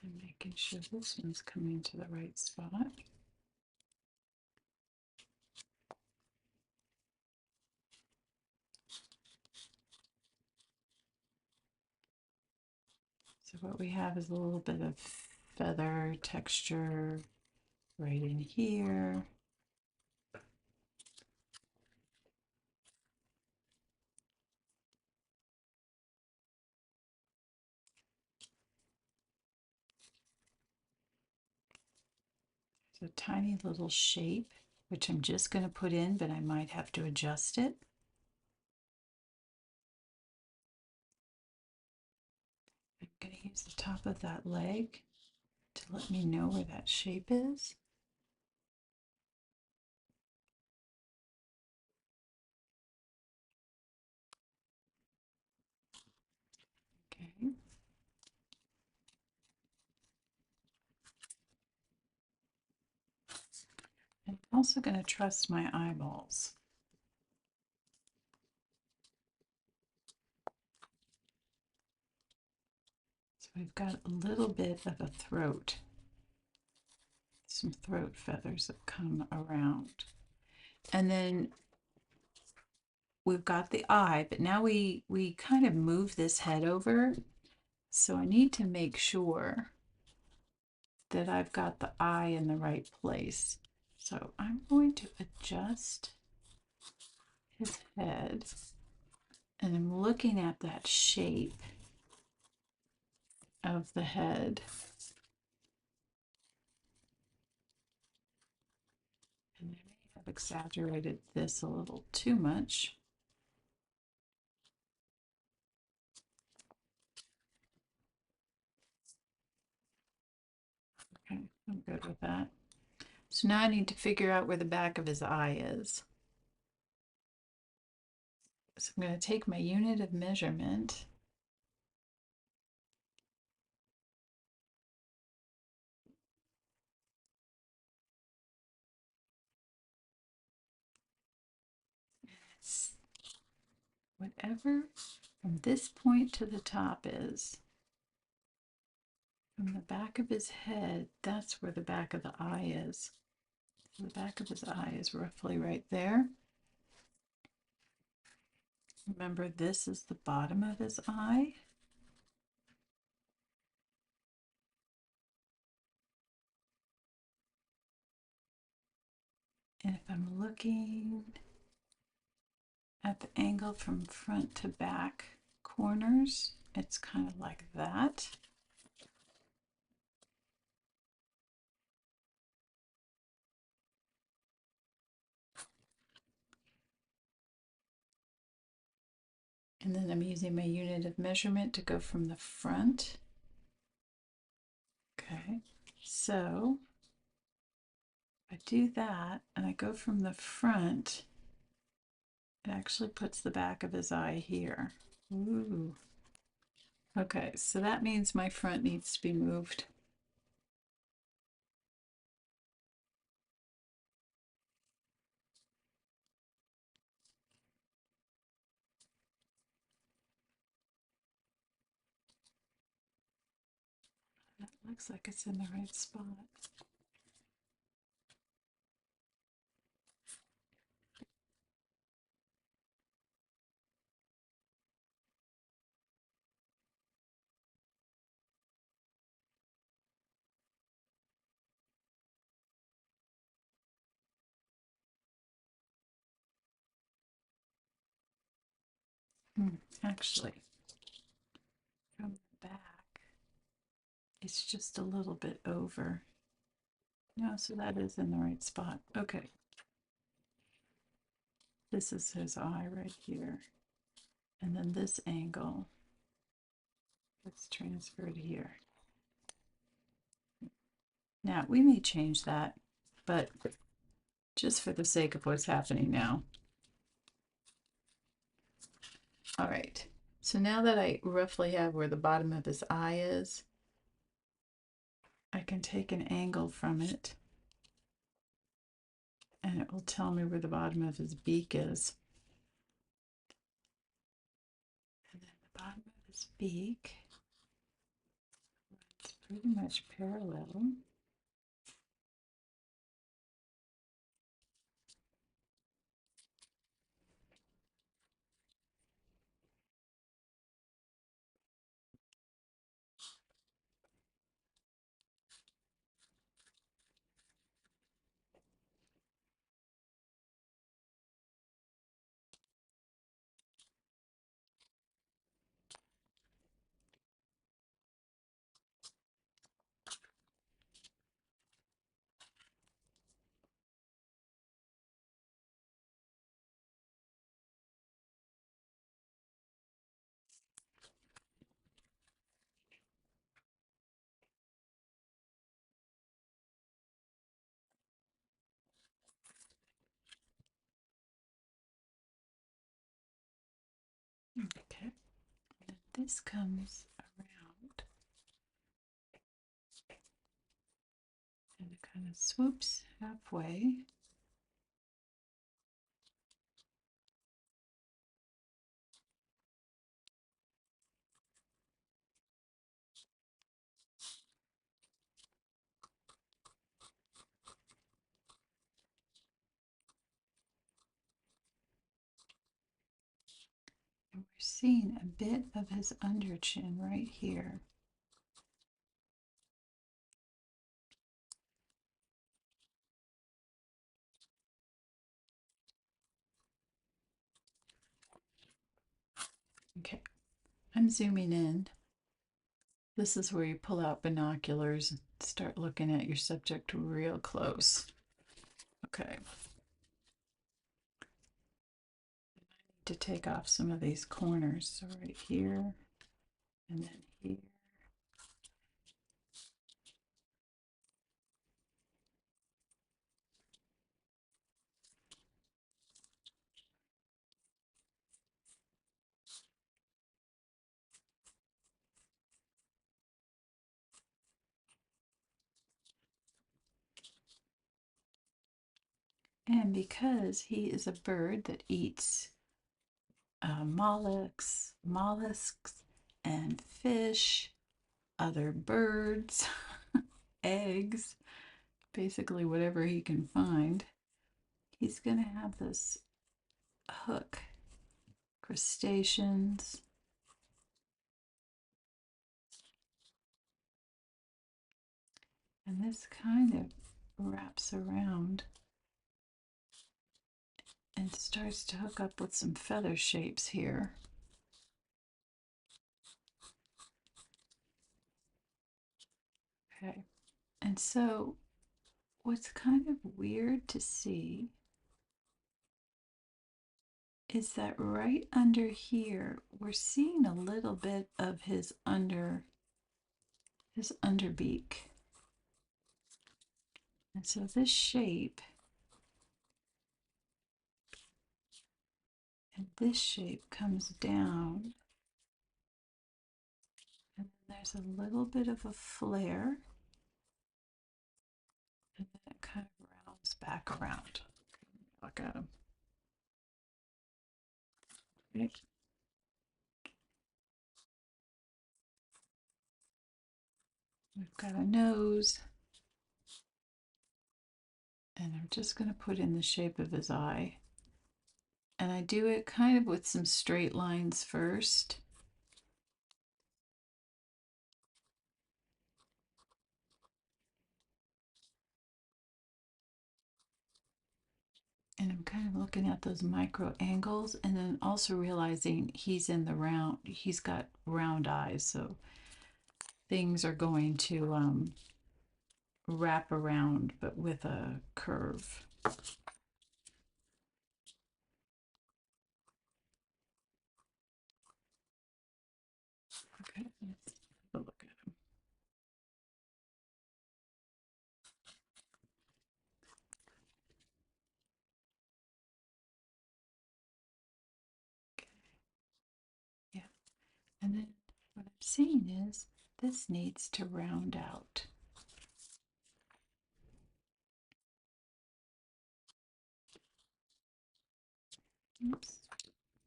And making sure this one's coming to the right spot. So what we have is a little bit of feather texture right in here. It's a tiny little shape, which I'm just going to put in, but I might have to adjust it. I'm going to use the top of that leg to let me know where that shape is. Okay. I'm also going to trust my eyeballs. So we've got a little bit of a throat. Some throat feathers that come around. And then we've got the eye, but now we kind of move this head over. So I need to make sure that I've got the eye in the right place. So I'm going to adjust his head, and I'm looking at that shape of the head. And I may have exaggerated this a little too much. Okay, I'm good with that. So now I need to figure out where the back of his eye is. So I'm going to take my unit of measurement. It's whatever from this point to the top is. From the back of his head, that's where the back of the eye is. So the back of his eye is roughly right there. Remember, this is the bottom of his eye. And if I'm looking at the angle from front to back corners, it's kind of like that. And then I'm using my unit of measurement to go from the front. Okay, so I do that and I go from the front. It actually puts the back of his eye here. Ooh. Okay, so that means my front needs to be moved. That looks like it's in the right spot. Actually, from the back, it's just a little bit over. No, so that is in the right spot. Okay. This is his eye right here. And then this angle gets transferred here. Now, we may change that, but just for the sake of what's happening now. All right. So now that I roughly have where the bottom of his eye is, I can take an angle from it and it will tell me where the bottom of his beak is. And then the bottom of his beak is pretty much parallel. this comes around and it kind of swoops halfway. And we're seeing a bit of his under chin right here. Okay, I'm zooming in. This is where you pull out binoculars and start looking at your subject real close. Okay. I need to take off some of these corners. So right here and then here. And because he is a bird that eats mollusks and fish, other birds, eggs, basically whatever he can find, he's going to have this hook. Crustaceans. And this kind of wraps around and starts to hook up with some feather shapes here. Okay. And so what's kind of weird to see is that right under here, we're seeing a little bit of his underbeak. And so this shape and this shape comes down. And then there's a little bit of a flare. And then it kind of rounds back around. Look at him. Okay. We've got a nose. And I'm just going to put in the shape of his eye. And I do it kind of with some straight lines first. And I'm kind of looking at those micro angles and then also realizing he's got round eyes. So things are going to wrap around, but with a curve. Okay, let's have a look at him. Okay. Yeah, and then what I'm seeing is this needs to round out. Oops,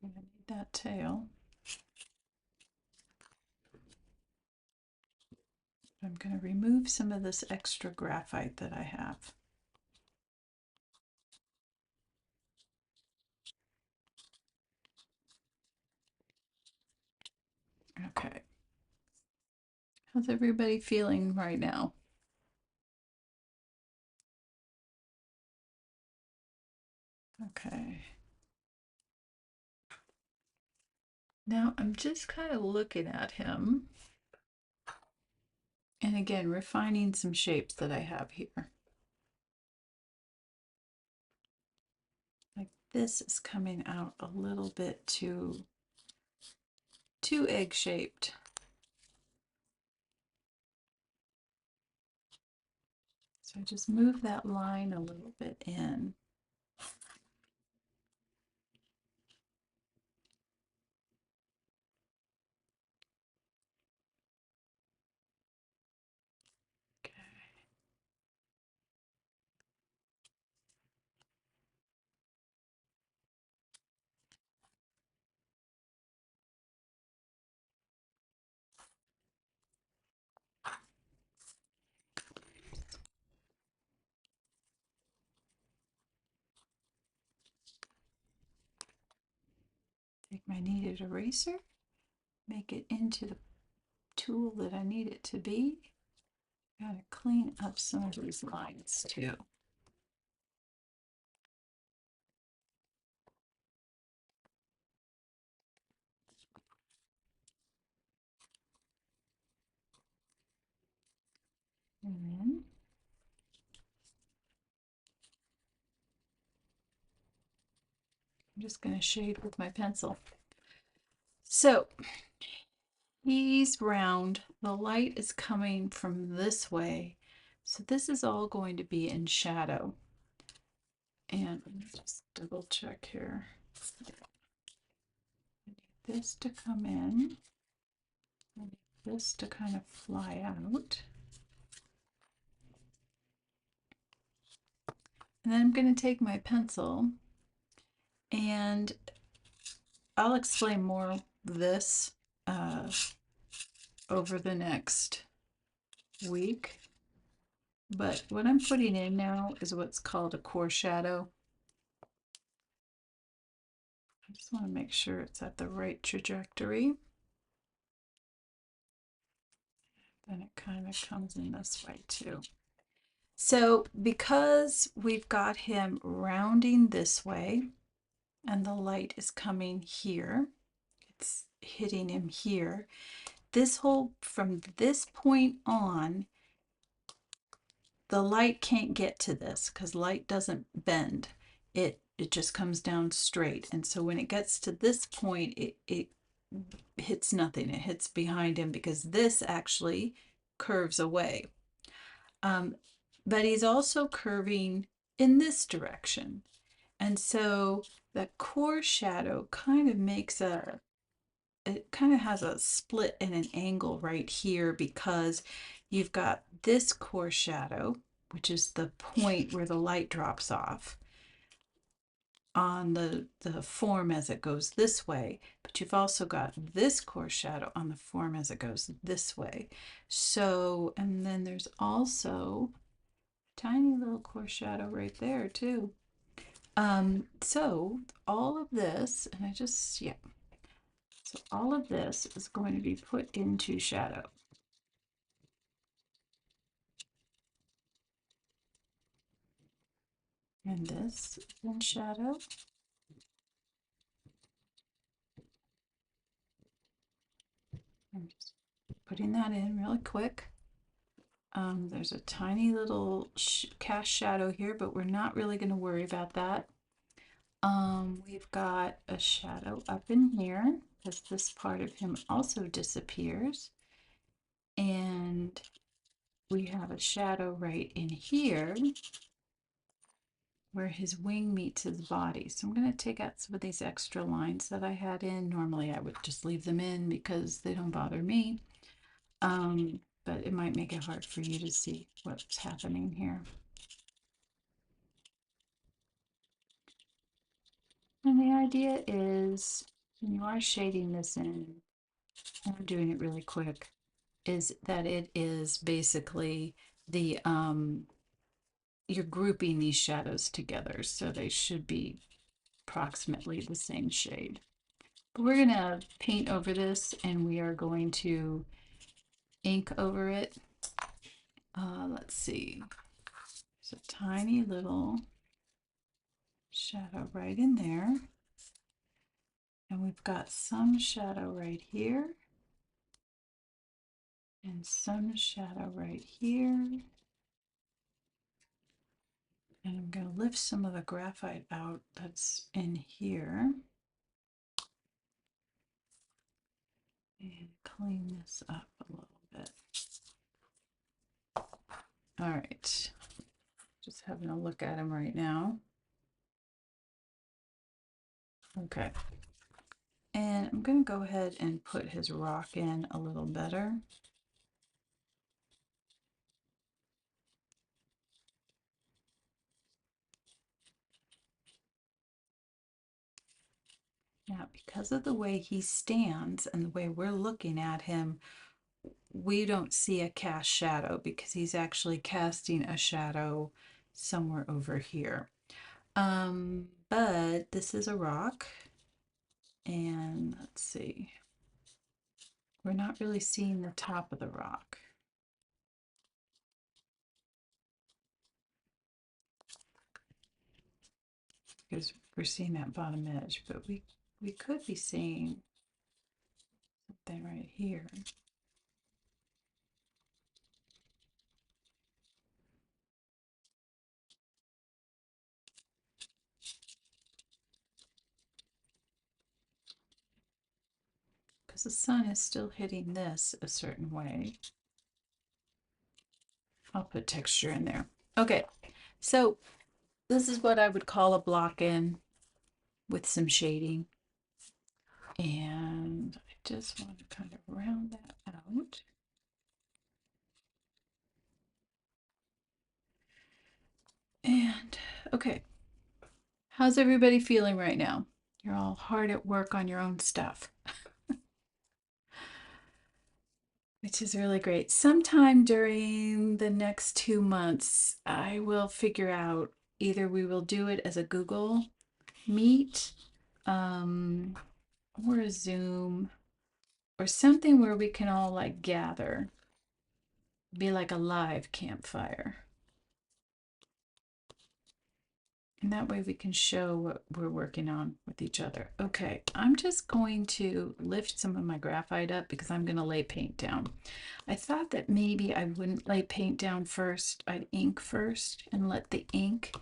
I'm gonna need that tail. I'm going to remove some of this extra graphite that I have. Okay. How's everybody feeling right now? Okay. Now I'm just kind of looking at him. And again, refining some shapes that I have here. Like this is coming out a little bit too egg-shaped. So I just move that line a little bit in. my kneaded eraser, make it into the tool that I need it to be. Gotta clean up some of these lines too. And then I'm just going to shade with my pencil. So he's round. The light is coming from this way. So this is all going to be in shadow. And let me just double check here. I need this to come in. I need this to kind of fly out. And then I'm going to take my pencil and I'll explain more of this over the next week. But what I'm putting in now is what's called a core shadow. I just want to make sure it's at the right trajectory. Then it kind of comes in this way too. So because we've got him rounding this way and the light is coming here, it's hitting him here. This whole, from this point on, the light can't get to this because light doesn't bend. It just comes down straight. And so when it gets to this point, it hits nothing. It hits behind him because this actually curves away. But he's also curving in this direction. And so the core shadow kind of makes it kind of has a split and an angle right here because you've got this core shadow, which is the point where the light drops off on the form as it goes this way, but you've also got this core shadow on the form as it goes this way. So, and then there's also a tiny little core shadow right there too. So all of this, and I just, yeah, so all of this is going to be put into shadow. And this is in shadow. I'm just putting that in really quick. There's a tiny little cast shadow here, but we're not really going to worry about that. We've got a shadow up in here because this part of him also disappears. And we have a shadow right in here where his wing meets his body. So I'm going to take out some of these extra lines that I had in. Normally I would just leave them in because they don't bother me. But it might make it hard for you to see what's happening here. And the idea is, when you are shading this in, and I'm doing it really quick, is that it is basically the, you're grouping these shadows together, so they should be approximately the same shade. But we're gonna paint over this and we are going to ink over it. Let's see, there's a tiny little shadow right in there. And we've got some shadow right here and some shadow right here. And I'm going to lift some of the graphite out that's in here and clean this up a little bit. All right, just having a look at him right now. Okay, and I'm going to go ahead and put his rock in a little better. Now, because of the way he stands and the way we're looking at him, we don't see a cast shadow because he's actually casting a shadow somewhere over here. But this is a rock. And let's see, we're not really seeing the top of the rock. Because we're seeing that bottom edge, but we could be seeing something right here. Because the sun is still hitting this a certain way. I'll put texture in there. Okay, so this is what I would call a block in with some shading. And I just want to kind of round that out. And okay, how's everybody feeling right now? You're all hard at work on your own stuff, which is really great. Sometime during the next 2 months, I will figure out either we will do it as a Google Meet or a Zoom or something where we can all like gather, be like a live campfire. And that way we can show what we're working on with each other. Okay, I'm just going to lift some of my graphite up because I'm going to lay paint down. I thought that maybe I wouldn't lay paint down first. I'd ink first and let the ink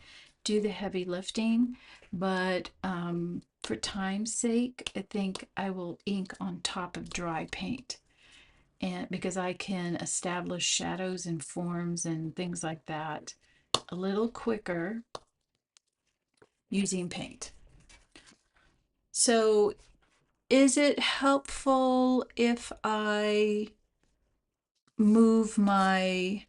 do the heavy lifting. But for time's sake, I think I will ink on top of dry paint. And because I can establish shadows and forms and things like that a little quicker using paint. So is it helpful if I move my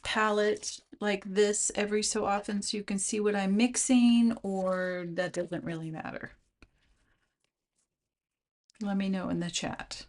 palette like this every so often so you can see what I'm mixing, or that doesn't really matter? Let me know in the chat.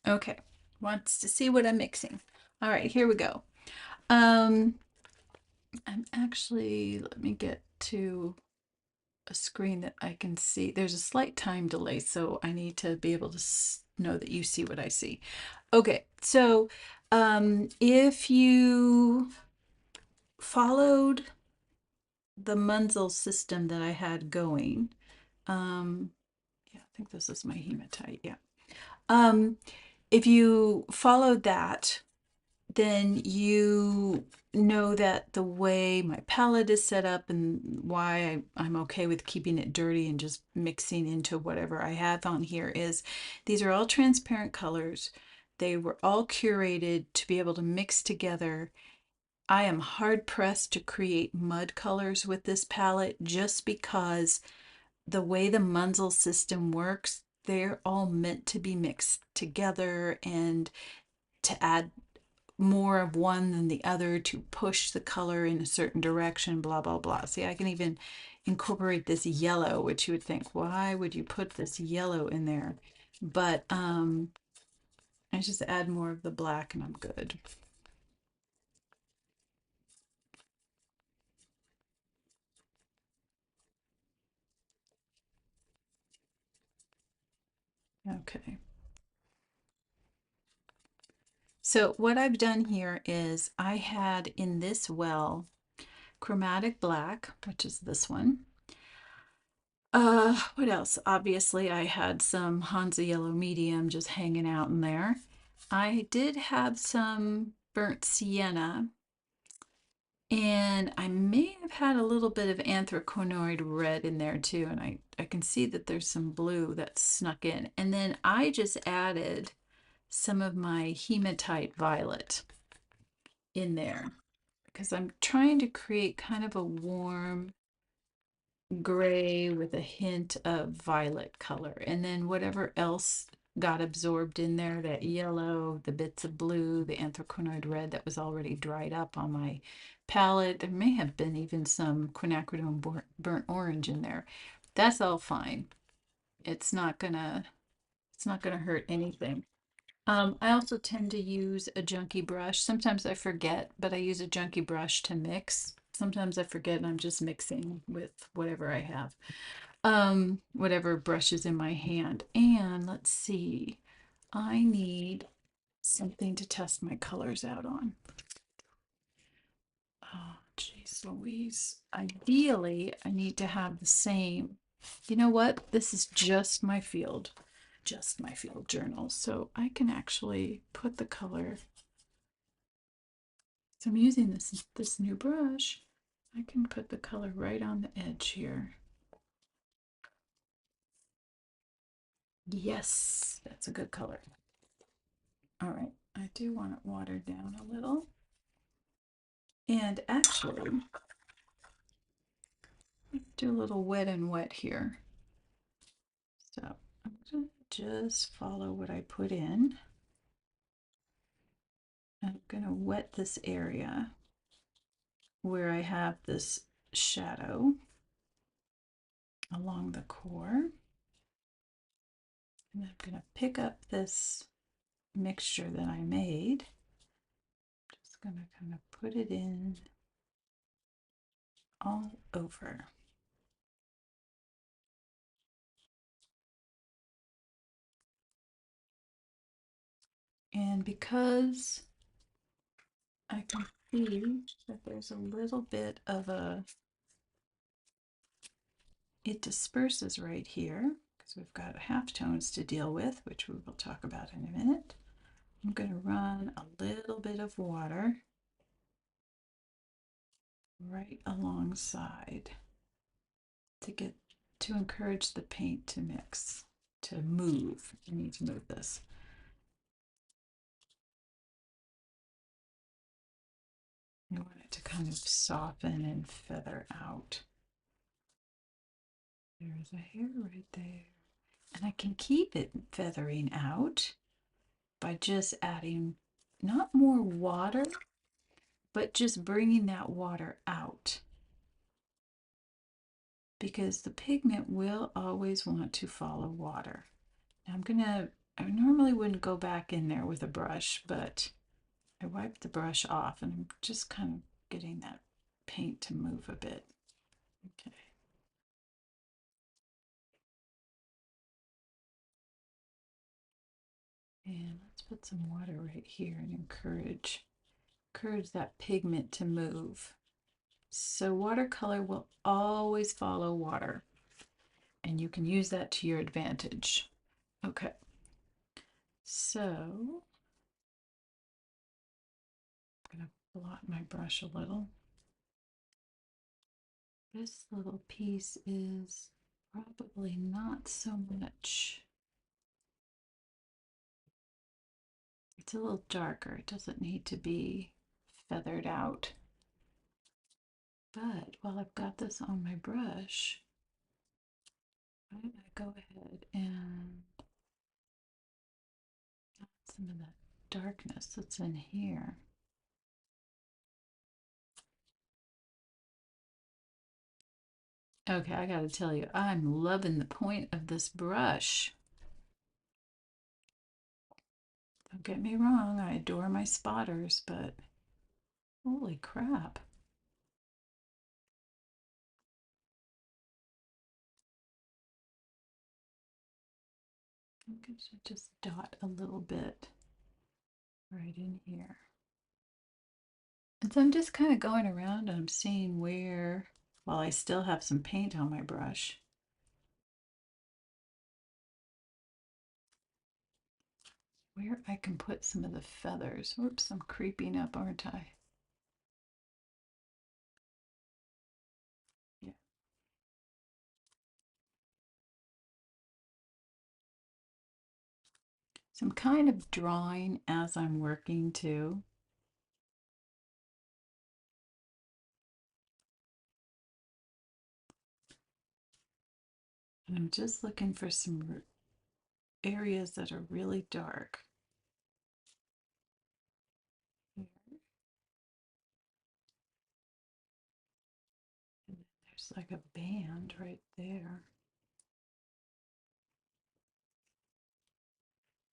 Okay, wants to see what I'm mixing. All right, here we go. I'm actually, let me get to a screen that I can see. There's a slight time delay, so I need to be able to know that you see what I see. Okay, so if you followed the Munzel system that I had going, yeah, I think this is my hematite, yeah. If you followed that, then you know that the way my palette is set up and why I'm okay with keeping it dirty and just mixing into whatever I have on here is these are all transparent colors. They were all curated to be able to mix together. I am hard pressed to create mud colors with this palette just because the way the Munzel system works, they're all meant to be mixed together and to add more of one than the other to push the color in a certain direction, blah, blah, blah. See, I can even incorporate this yellow, which you would think, why would you put this yellow in there? But I just add more of the black and I'm good. Okay. So what I've done here is I had in this well chromatic black, which is this one. What else? Obviously, I had some Hansa Yellow Medium just hanging out in there. I did have some burnt sienna, and I may have had a little bit of anthraquinoid red in there too, and I can see that there's some blue that snuck in. And then I just added some of my hematite violet in there because I'm trying to create kind of a warm gray with a hint of violet color. And then whatever else got absorbed in there, that yellow, the bits of blue, the anthraquinone red that was already dried up on my palette. There may have been even some quinacridone burnt orange in there. That's all fine. It's not gonna hurt anything. I also tend to use a junky brush. Sometimes I forget, but I use a junky brush to mix. Sometimes I forget and I'm just mixing with whatever I have. Whatever brush is in my hand. And let's see, I need something to test my colors out on. Oh, geez Louise. Ideally, I need to have the same. You know what? This is just my field journal. So I can actually put the color. So I'm using this new brush. I can put the color right on the edge here. Yes, that's a good color. All right, I do want it watered down a little. And actually, let's do a little wet and wet here. So I'm going to just follow what I put in. I'm going to wet this area where I have this shadow along the core. And I'm going to pick up this mixture that I made. Just going to kind of put it in all over. And because I can see that there's a little bit of it disperses right here because we've got halftones to deal with, which we will talk about in a minute. I'm going to run a little bit of water right alongside to encourage the paint to mix, to move. I need to move this. I want it to kind of soften and feather out. There's a hair right there. And I can keep it feathering out by just adding not more water, but just bringing that water out. Because the pigment will always want to follow water. Now I normally wouldn't go back in there with a brush, but I wiped the brush off and I'm just kind of getting that paint to move a bit. Okay. And let's put some water right here and encourage that pigment to move. So watercolor will always follow water, and you can use that to your advantage. Okay, so I'm gonna blot my brush a little. This little piece is probably not so much. It's a little darker. It doesn't need to be feathered out. But while I've got this on my brush, why don't I go ahead and add some of that darkness that's in here. Okay, I gotta tell you, I'm loving the point of this brush. Don't get me wrong, I adore my spotters, but holy crap. I think I should just dot a little bit right in here. And so I'm just kind of going around and I'm seeing where, while I still have some paint on my brush, where I can put some of the feathers. Whoops, I'm creeping up, aren't I? Yeah. So I'm kind of drawing as I'm working too. And I'm just looking for some areas that are really dark. And there's like a band right there.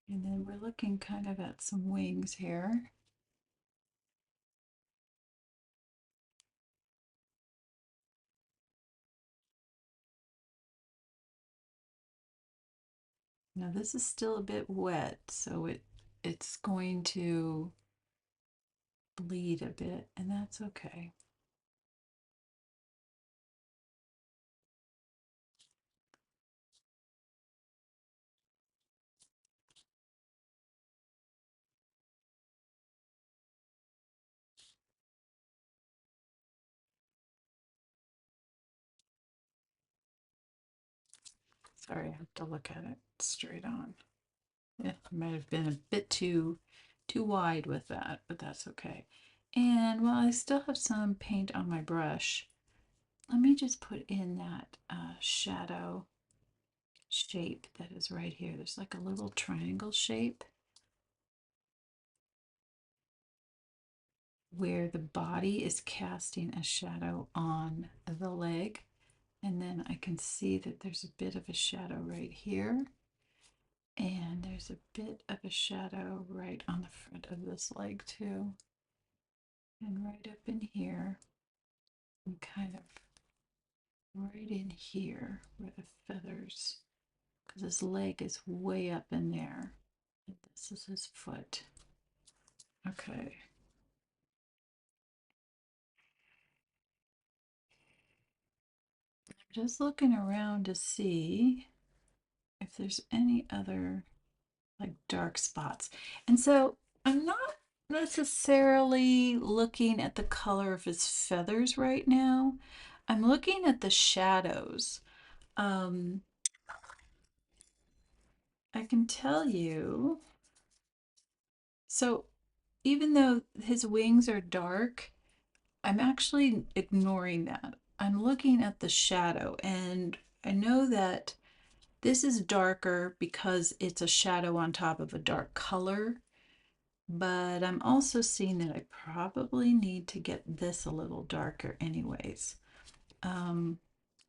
And then we're looking kind of at some wings here. Now this is still a bit wet, so it's going to bleed a bit, and that's okay. Sorry, I have to look at it straight on. It might have been a bit too wide with that, but that's okay. And while I still have some paint on my brush, let me just put in that shadow shape that is right here. There's like a little triangle shape where the body is casting a shadow on the leg. And then I can see that there's a bit of a shadow right here. And there's a bit of a shadow right on the front of this leg too. And right up in here. And kind of right in here where the feathers, because his leg is way up in there. And this is his foot. Okay. I'm just looking around to see if there's any other like dark spots. And so I'm not necessarily looking at the color of his feathers right now. I'm looking at the shadows. Um, I can tell you. So even though his wings are dark, I'm actually ignoring that. I'm looking at the shadow, and I know that this is darker because it's a shadow on top of a dark color, but I'm also seeing that I probably need to get this a little darker anyways. I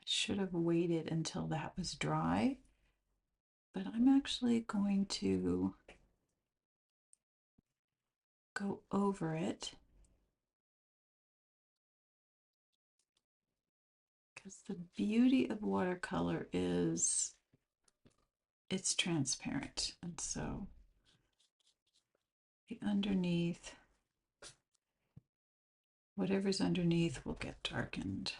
should have waited until that was dry, but I'm actually going to go over it because the beauty of watercolor is it's transparent, and so the underneath, whatever's underneath will get darkened.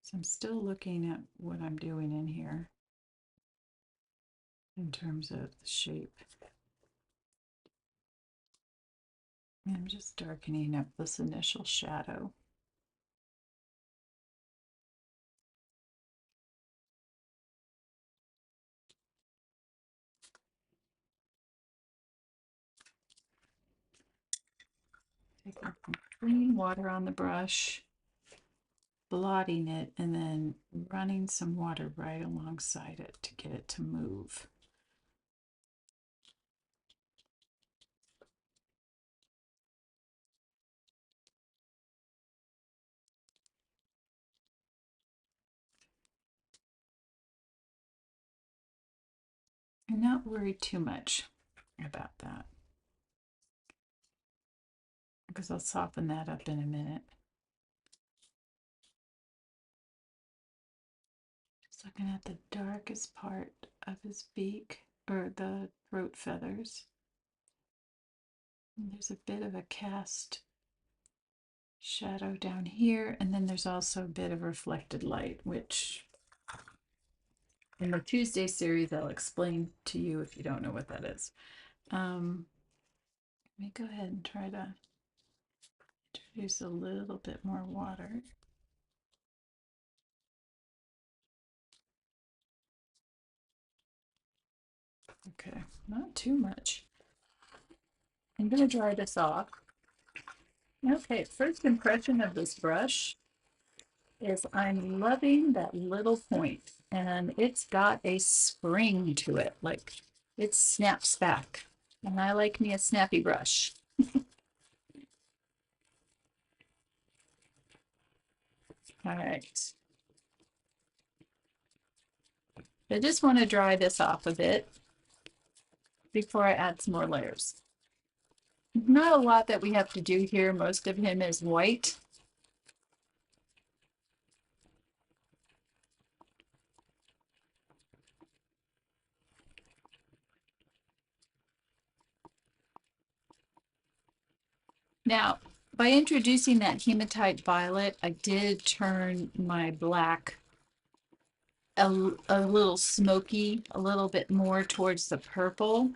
So I'm still looking at what I'm doing in here in terms of the shape. And I'm just darkening up this initial shadow. Taking some clean water on the brush, blotting it, and then running some water right alongside it to get it to move. I'm not worried too much about that because I'll soften that up in a minute. Just looking at the darkest part of his beak or the throat feathers. And there's a bit of a cast shadow down here, and then there's also a bit of reflected light, which in the Tuesday series I'll explain to you if you don't know what that is. Let me go ahead and try to Use a little bit more water. Okay, not too much. I'm going to dry this off. Okay, first impression of this brush is I'm loving that little point, and it's got a spring to it, like it snaps back. And I like me a snappy brush. All right. I just want to dry this off a bit before I add some more layers. Not a lot that we have to do here. Most of him is white. Now, by introducing that hematite violet, I did turn my black a little smoky, a little bit more towards the purple.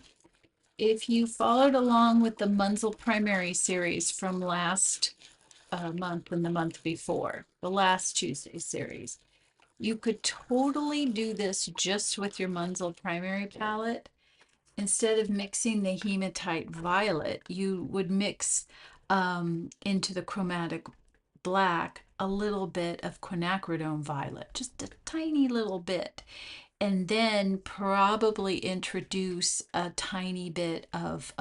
If you followed along with the Munzel Primary series from last month and the month before, the last Tuesday series, you could totally do this just with your Munzel Primary palette. Instead of mixing the hematite violet, you would mix into the chromatic black a little bit of quinacridone violet, just a tiny little bit, and then probably introduce a tiny bit of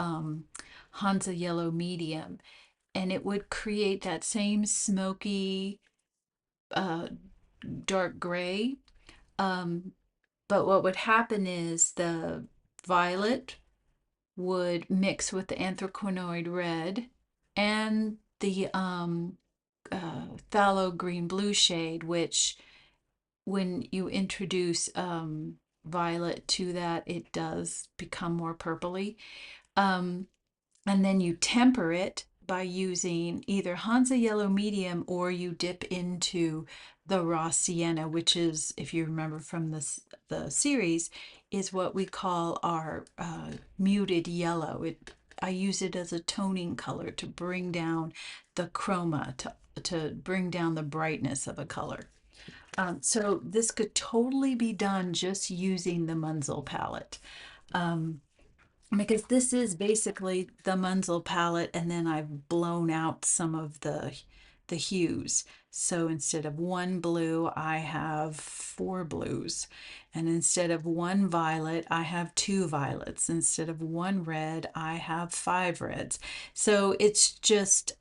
Hansa yellow medium, and it would create that same smoky uh, dark gray. Um, but what would happen is the violet would mix with the anthraquinoid red and the phthalo green blue shade, which when you introduce violet to that, it does become more purpley. Um, and then you temper it by using either Hansa yellow medium, or you dip into the raw sienna, which is, if you remember from the series, is what we call our muted yellow. I use it as a toning color to bring down the chroma, to bring down the brightness of a color. So this could totally be done just using the Munzel palette. Because this is basically the Munzel palette, and then I've blown out some of the hues. So instead of one blue, I have four blues. And instead of one violet, I have two violets. Instead of one red, I have five reds. So it's just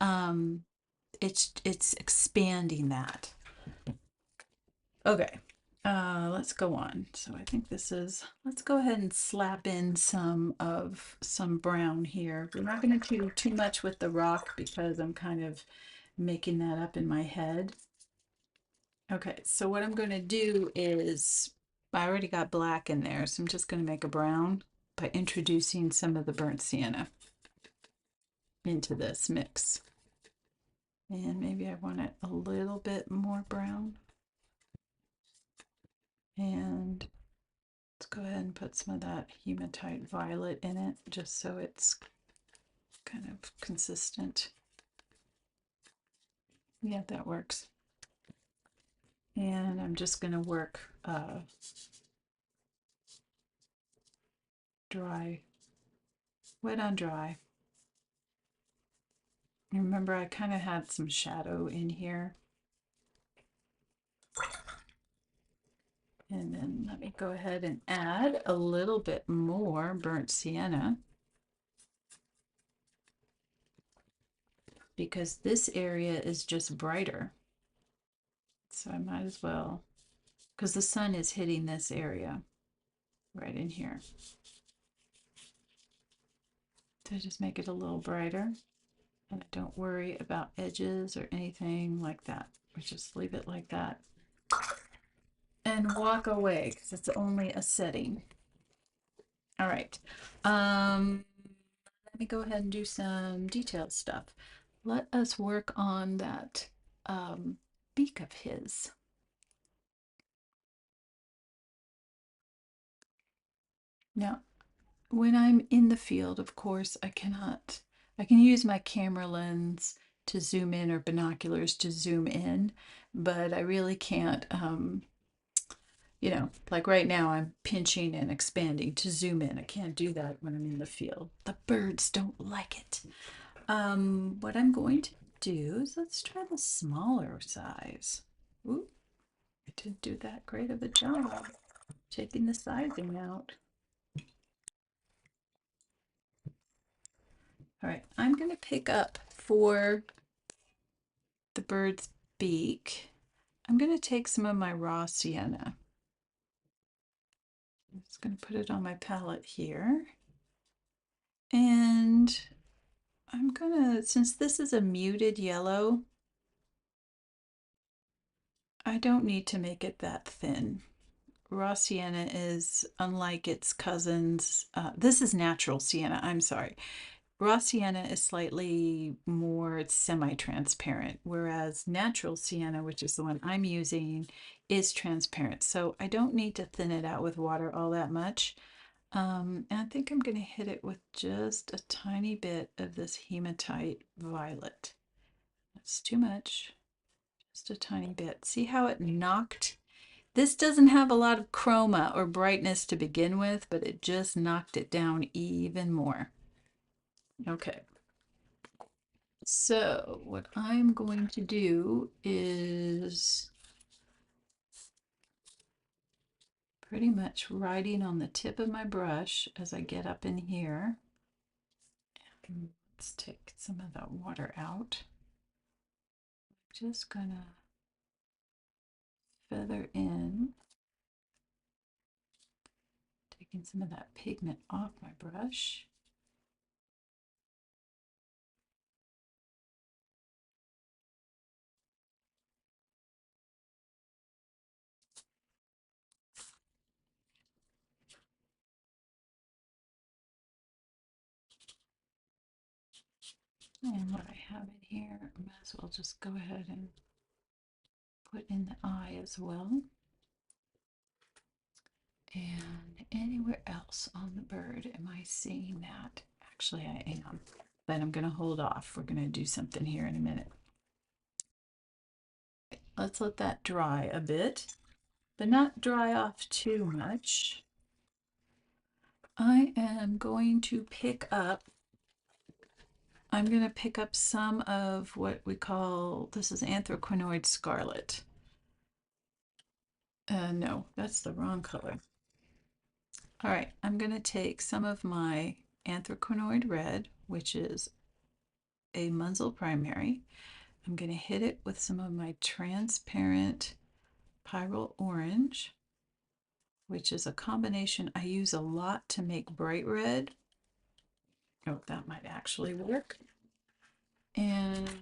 it's expanding that. Okay, let's go on. So I think this is, let's go ahead and slap in some brown here. We're not going to do too much with the rock because I'm kind of making that up in my head. Okay, so what I'm going to do is, I already got black in there, so I'm just going to make a brown by introducing some of the burnt sienna into this mix. And maybe I want it a little bit more brown. And let's go ahead and put some of that hematite violet in it, just so it's kind of consistent. Yeah, that works. And I'm just going to work dry, wet on dry. And remember, I kind of had some shadow in here. And then let me go ahead and add a little bit more burnt sienna, because this area is just brighter. So I might as well, because the sun is hitting this area right in here. So just make it a little brighter. And I don't worry about edges or anything like that. We just leave it like that. And walk away, because it's only a setting. All right. Let me go ahead and do some detailed stuff. Let us work on that beak of his. Now, when I'm in the field, of course, I can use my camera lens to zoom in or binoculars to zoom in, but I really can't, you know, like right now I'm pinching and expanding to zoom in. I can't do that when I'm in the field. The birds don't like it. What I'm going to do is let's try the smaller size. Ooh, I didn't do that great of a job taking the sizing out. All right, I'm going to pick up for the bird's beak. I'm going to take some of my raw sienna. I'm just going to put it on my palette here. And I'm going to, since this is a muted yellow, I don't need to make it that thin. Raw sienna is unlike its cousins. This is natural sienna, I'm sorry. Raw sienna is slightly more semi-transparent, whereas natural sienna, which is the one I'm using, is transparent. So I don't need to thin it out with water all that much. And I think I'm going to hit it with just a tiny bit of this hematite violet. That's too much. Just a tiny bit. See how it knocked? This doesn't have a lot of chroma or brightness to begin with, but it just knocked it down even more. Okay. So what I'm going to do is pretty much writing on the tip of my brush as I get up in here. And let's take some of that water out. I'm just gonna feather in, taking some of that pigment off my brush. And what I have in here, I might as well just go ahead and put in the eye as well. And anywhere else on the bird, am I seeing that? Actually, I am, but I'm going to hold off. We're going to do something here in a minute. Let's let that dry a bit, but not dry off too much. I am going to pick up, I'm going to pick up some of what we call, this is anthraquinoid scarlet. No, that's the wrong color. All right, I'm going to take some of my anthraquinoid red, which is a Munsell primary. I'm going to hit it with some of my transparent pyrrole orange, which is a combination I use a lot to make bright red. Oh, that might actually work. And I'm going to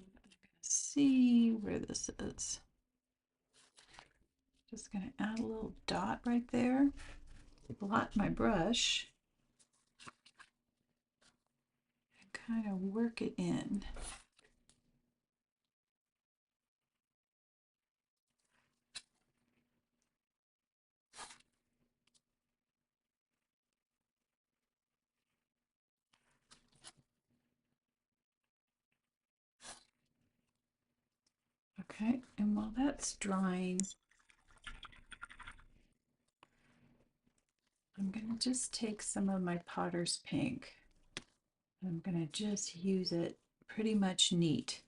see where this is. Just going to add a little dot right there. Blot my brush and kind of work it in. Okay, and while that's drying, I'm going to just take some of my Potter's Pink. I'm going to just use it pretty much neat.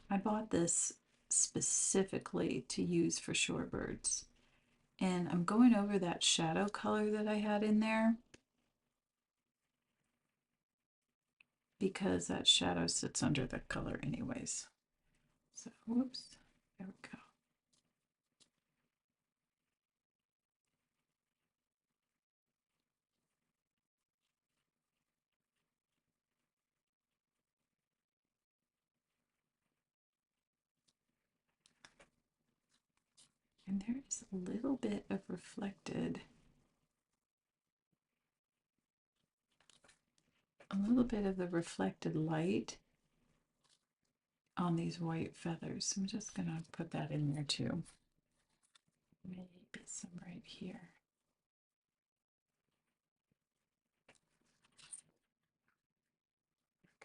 I bought this specifically to use for shorebirds. And I'm going over that shadow color that I had in there because that shadow sits under the color anyways. So, whoops, there we go. And there is a little bit of reflected, a little bit of the reflected light on these white feathers. I'm just going to put that in there too. Maybe some right here.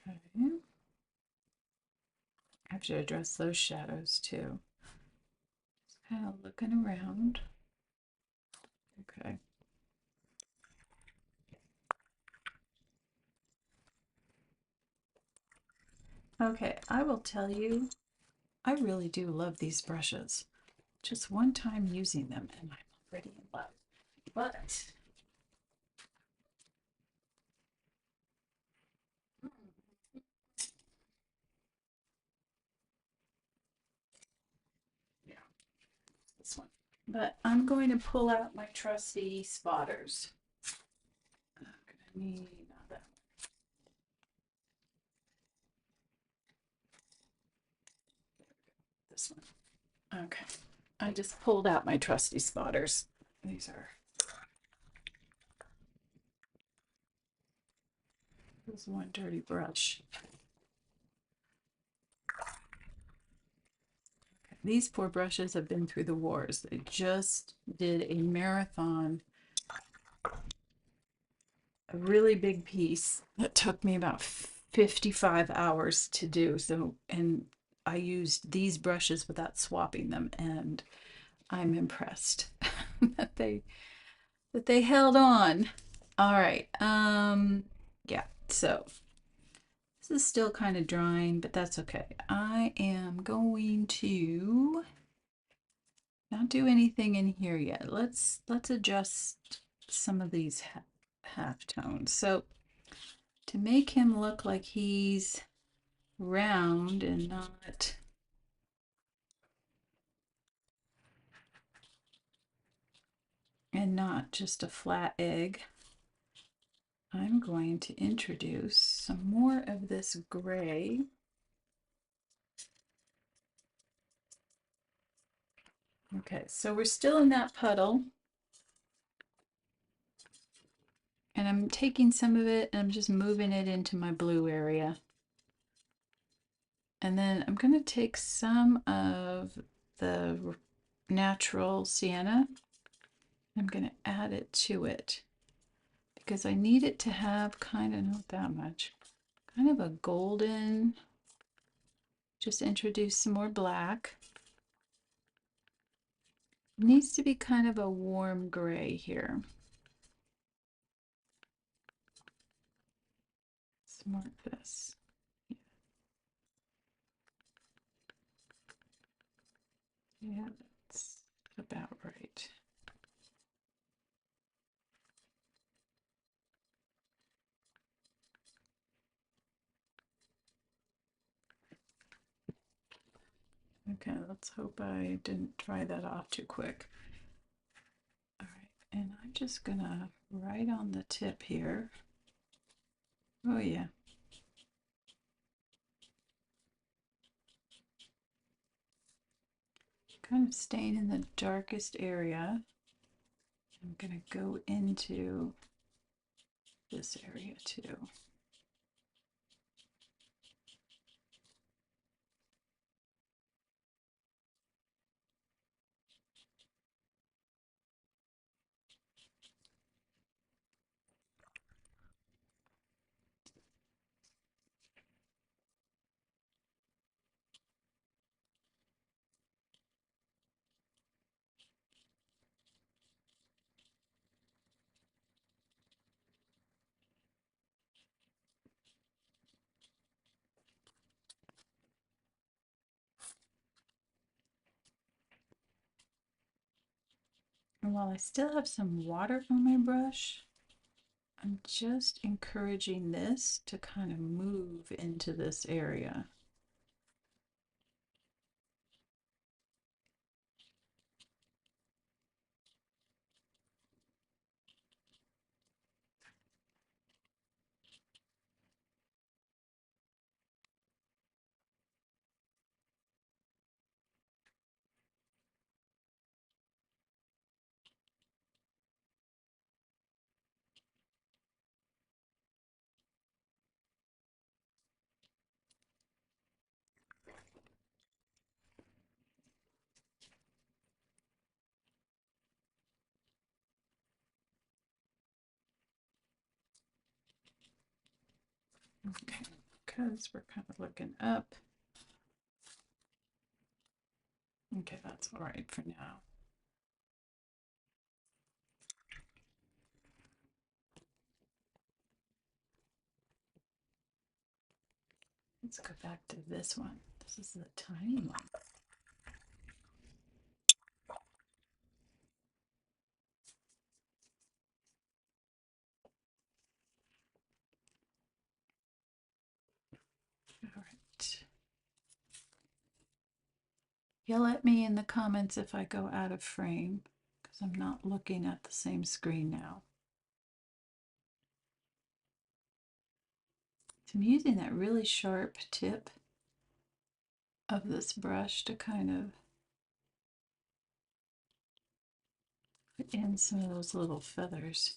Okay. I have to address those shadows too. Just kind of looking around. Okay. Okay, I will tell you, I really do love these brushes. Just one time using them and I'm already in love. But yeah, this one. But I'm going to pull out my trusty spotters. I'm gonna need not that one. This one. Okay. I just pulled out my trusty spotters. These are this one dirty brush. These poor brushes have been through the wars. They just did a marathon, a really big piece that took me about 55 hours to do. So, and I used these brushes without swapping them, and I'm impressed that they held on. All right. Yeah. So this is still kind of drying, but that's okay. I am going to not do anything in here yet. Let's adjust some of these half tones. So to make him look like he's round and not just a flat egg, I'm going to introduce some more of this gray. Okay, so we're still in that puddle. And I'm taking some of it and I'm just moving it into my blue area. And then I'm going to take some of the natural sienna. I'm going to add it to it because I need it to have kind of, not that much, kind of a golden, just introduce some more black. It needs to be kind of a warm gray here. Smart this. Yeah, that's about right. Okay, let's hope I didn't dry that off too quick. All right, and I'm just gonna right on the tip here. Oh yeah. Kind of staying in the darkest area. I'm gonna go into this area too. And while I still have some water on my brush, I'm just encouraging this to kind of move into this area. Okay, because we're kind of looking up. Okay, that's all right for now. Let's go back to this one. This is the tiny one. All right. Yell at me in the comments if I go out of frame, because I'm not looking at the same screen now. So I'm using that really sharp tip of this brush to kind of put in some of those little feathers.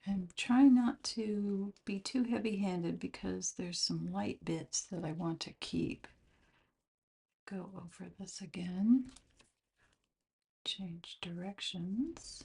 And try not to be too heavy-handed because there's some light bits that I want to keep. Go over this again. Change directions.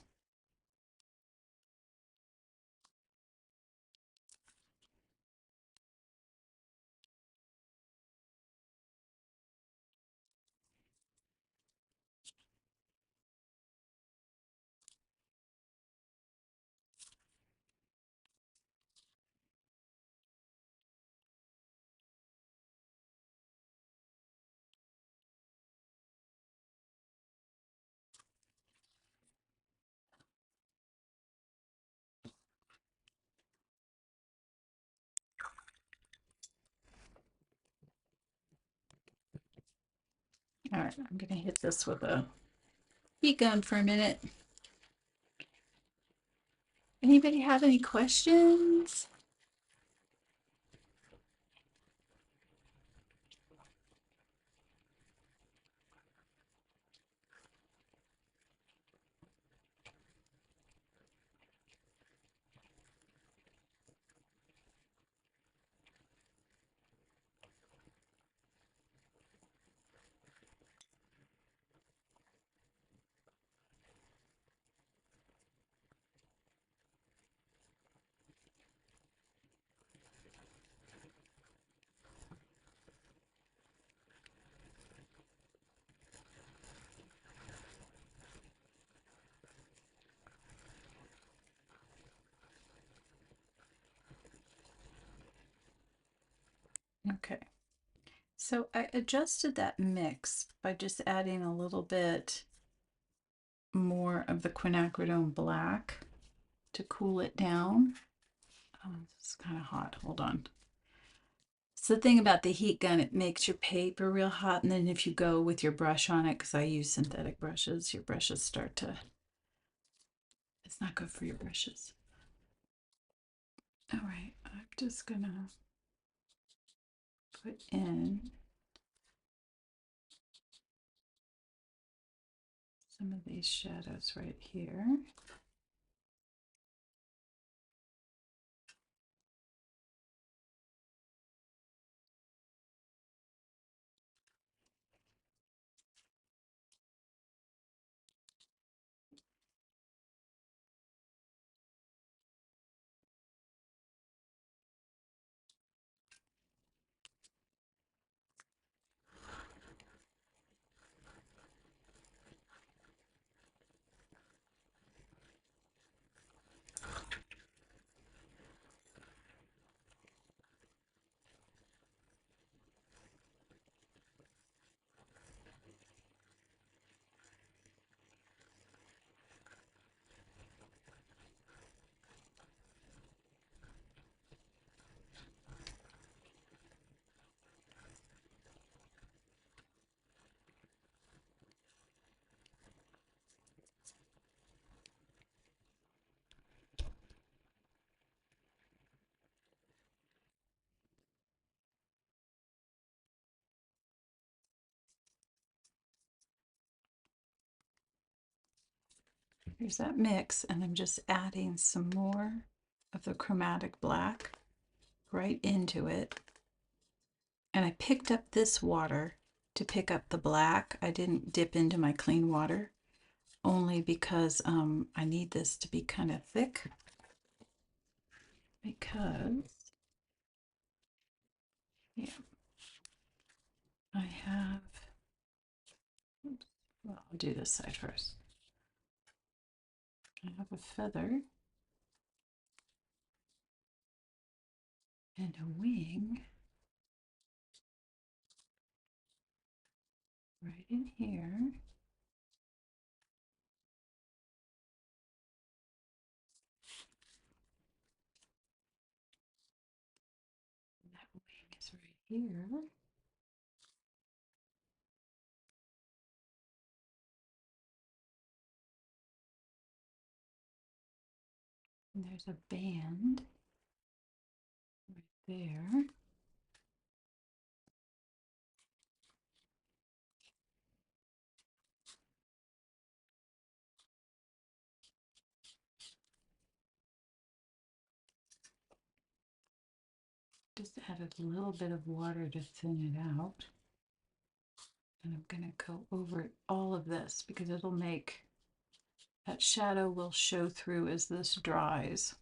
All right, I'm going to hit this with a heat gun for a minute. Anybody have any questions? Okay, so I adjusted that mix by just adding a little bit more of the quinacridone black to cool it down. Oh, this is kind of hot. Hold on. It's the thing about the heat gun, it makes your paper real hot, and then if you go with your brush on it, because I use synthetic brushes, your brushes start to, it's not good for your brushes. All right, I'm just gonna put in some of these shadows right here. Here's that mix, and I'm just adding some more of the chromatic black right into it. And I picked up this water to pick up the black. I didn't dip into my clean water only because I need this to be kind of thick because, yeah, I have, oops, well, I'll do this side first. I have a feather and a wing right in here. That wing is right here. And there's a band right there. Just added a little bit of water to thin it out. And I'm going to go over all of this because it'll make that shadow will show through as this dries.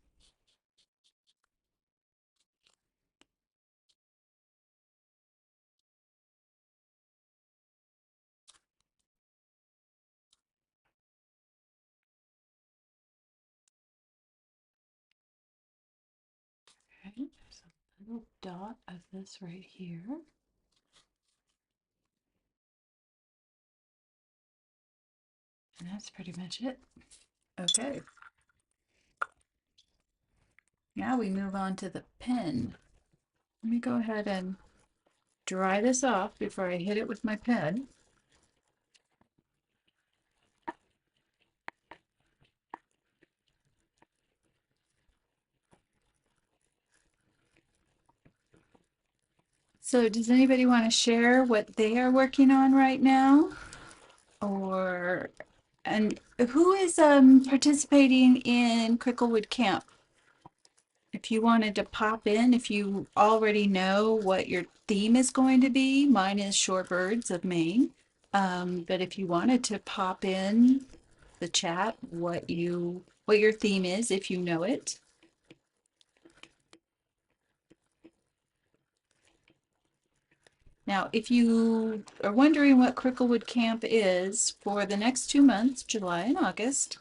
Okay, there's a little dot of this right here. And that's pretty much it. Okay. Now we move on to the pen. Let me go ahead and dry this off before I hit it with my pen. So does anybody want to share what they are working on right now? Or, and who is participating in Cricklewood Camp? If you wanted to pop in, if you already know what your theme is going to be, mine is Shorebirds of Maine. But if you wanted to pop in the chat, what your theme is, if you know it. Now, if you are wondering what Cricklewood Camp is, for the next 2 months, July and August,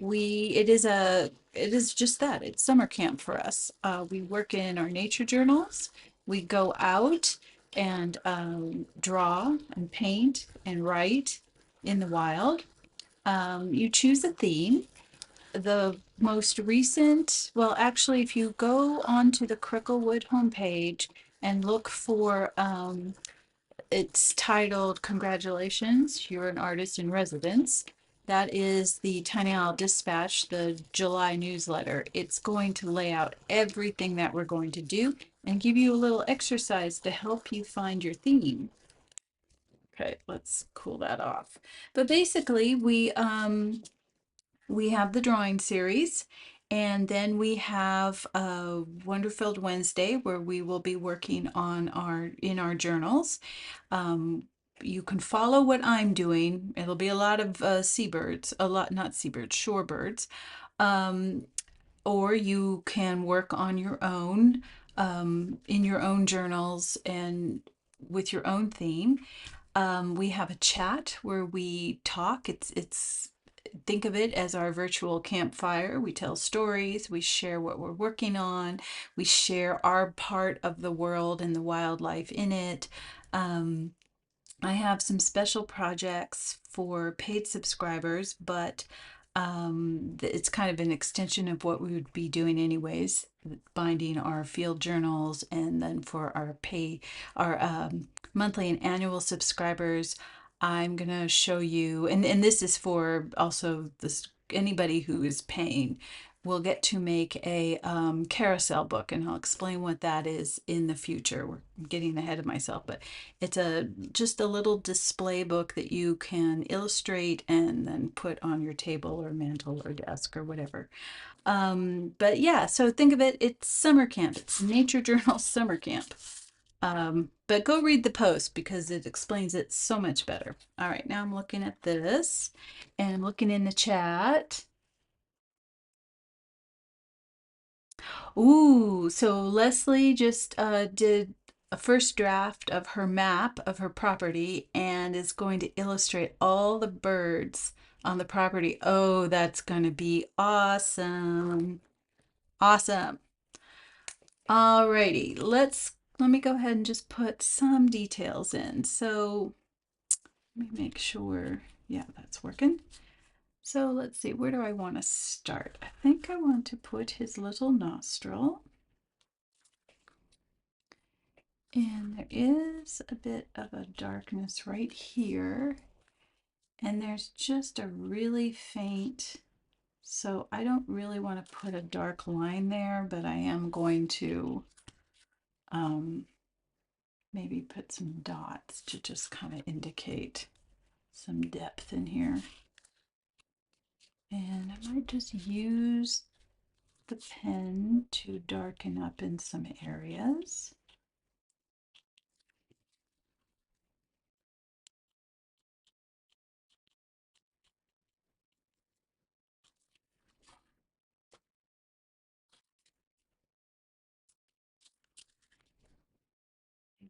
it is just that. It's summer camp for us. We work in our nature journals. We go out and draw and paint and write in the wild. You choose a theme. The most recent, well, actually, if you go onto the Cricklewood homepage and look for it's titled Congratulations, You're an Artist in Residence. That is the Tiny Owl Dispatch, the July newsletter. It's going to lay out everything that we're going to do and give you a little exercise to help you find your theme. Okay, let's cool that off. But basically, we have the drawing series, and then we have a Wonderfilled Wednesday where we will be working on our journals. You can follow what I'm doing. It'll be a lot of seabirds, not seabirds, shorebirds. Or you can work on your own, in your own journals and with your own theme. We have a chat where we talk. It's think of it as our virtual campfire. We tell stories, we share what we're working on, we share our part of the world and the wildlife in it. I have some special projects for paid subscribers, but it's kind of an extension of what we would be doing anyways, binding our field journals, and then for our monthly and annual subscribers, I'm gonna show you, and this is for also anybody who is paying will get to make a carousel book, and I'll explain what that is in the future. We're getting ahead of myself, but it's just a little display book that you can illustrate and then put on your table or mantle or desk or whatever. But yeah, so think of it, it's summer camp. It's Nature Journal summer camp. But go read the post because it explains it so much better. All right, now I'm looking at this and I'm looking in the chat. Ooh, so Leslie just did a first draft of her map of her property and is going to illustrate all the birds on the property. Oh, that's going to be awesome. Awesome. Alrighty, let me go ahead and just put some details in. So let me make sure, yeah, that's working. So let's see, where do I want to start? I think I want to put his little nostril. And there is a bit of a darkness right here. And there's just a really faint, so I don't really want to put a dark line there, but I am going to maybe put some dots to just kind of indicate some depth in here. And I might just use the pen to darken up in some areas.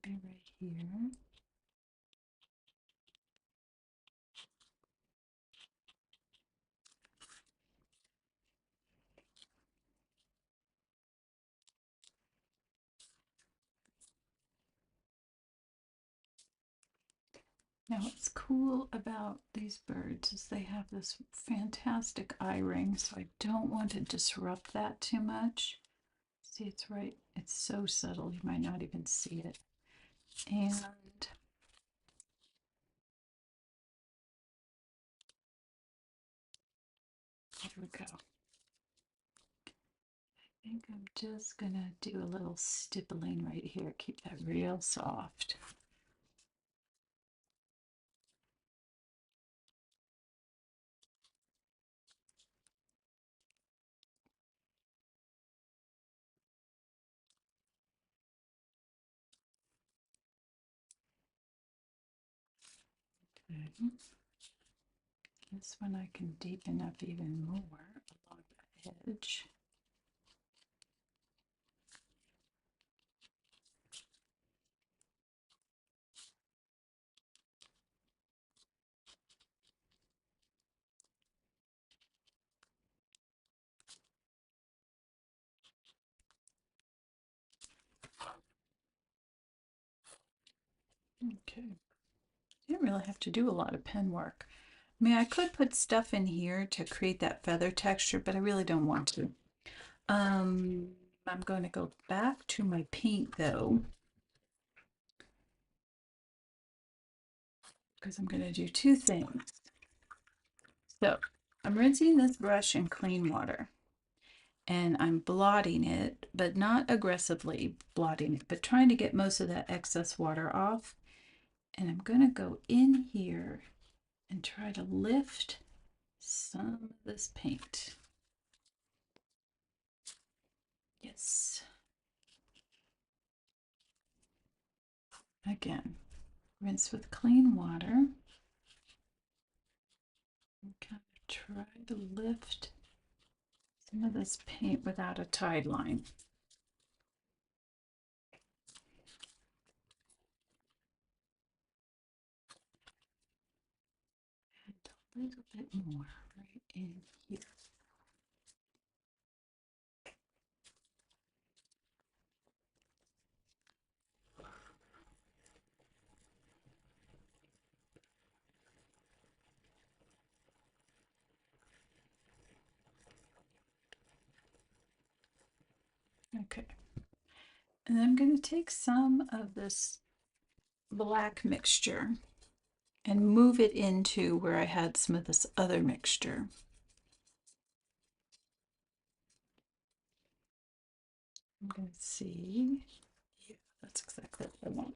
Maybe right here. Now what's cool about these birds is they have this fantastic eye ring, so I don't want to disrupt that too much. See, it's right, it's so subtle you might not even see it. And here we go. I think I'm just gonna do a little stippling right here, keep that real soft. Okay. This one I can deepen up even more along the edge. Okay. You don't really have to do a lot of pen work. I mean, I could put stuff in here to create that feather texture, but I really don't want to. I'm going to go back to my paint though, because I'm going to do two things. So I'm rinsing this brush in clean water and I'm blotting it, but not aggressively blotting it, but trying to get most of that excess water off. And I'm going to go in here and try to lift some of this paint. Yes. Again, rinse with clean water. And kind of try to lift some of this paint without a tide line. And a little bit more right in here. Okay. And I'm going to take some of this black mixture and move it into where I had some of this other mixture. I'm going to see. Yeah, that's exactly what I want.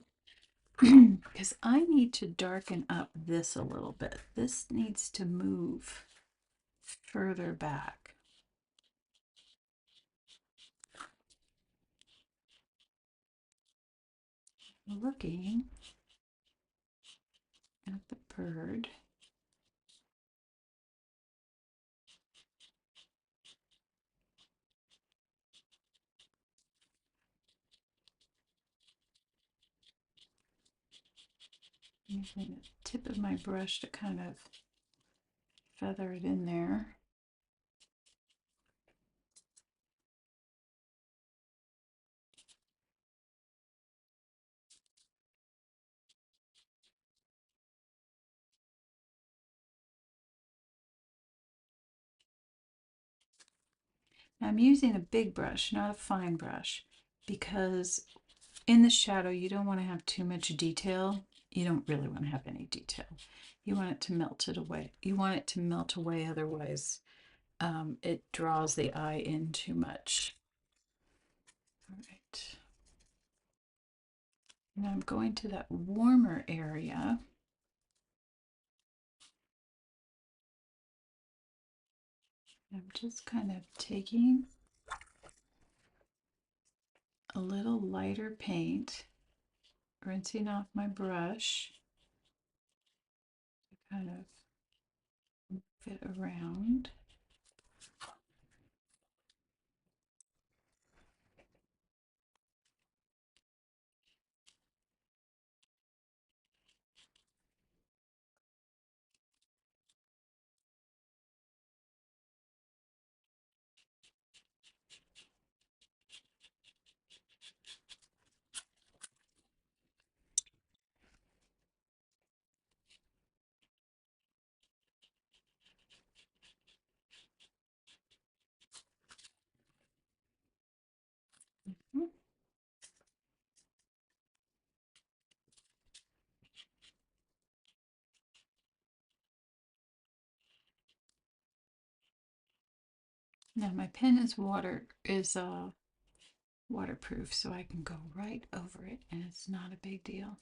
Because I need to darken up this a little bit. This needs to move further back. looking at the bird. Using the tip of my brush to kind of feather it in there. I'm using a big brush, not a fine brush, because in the shadow you don't want to have too much detail. You don't really want to have any detail. You want it to melt it away. You want it to melt away, otherwise it draws the eye in too much. All right. Now I'm going to that warmer area. I'm just kind of taking a little lighter paint, rinsing off my brush to kind of move it around. Now my pen is waterproof, so I can go right over it and it's not a big deal.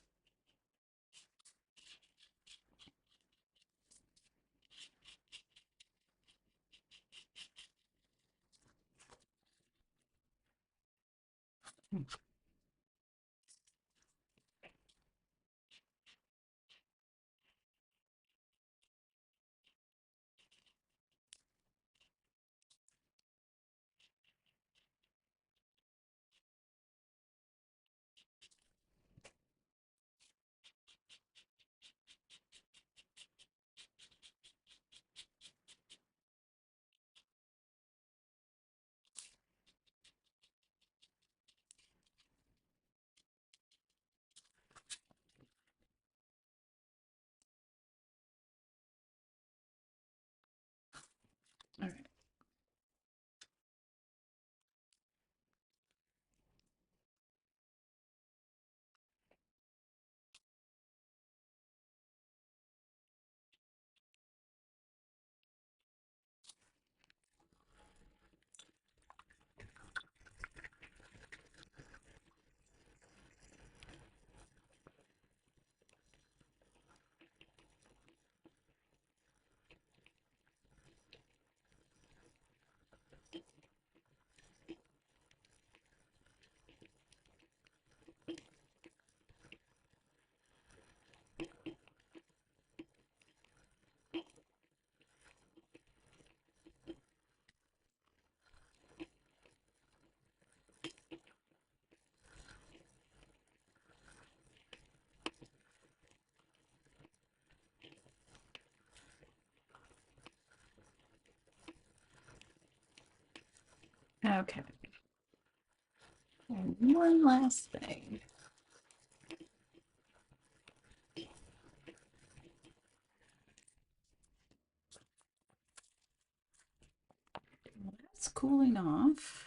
All right. Okay. And one last thing. Well, that's cooling off.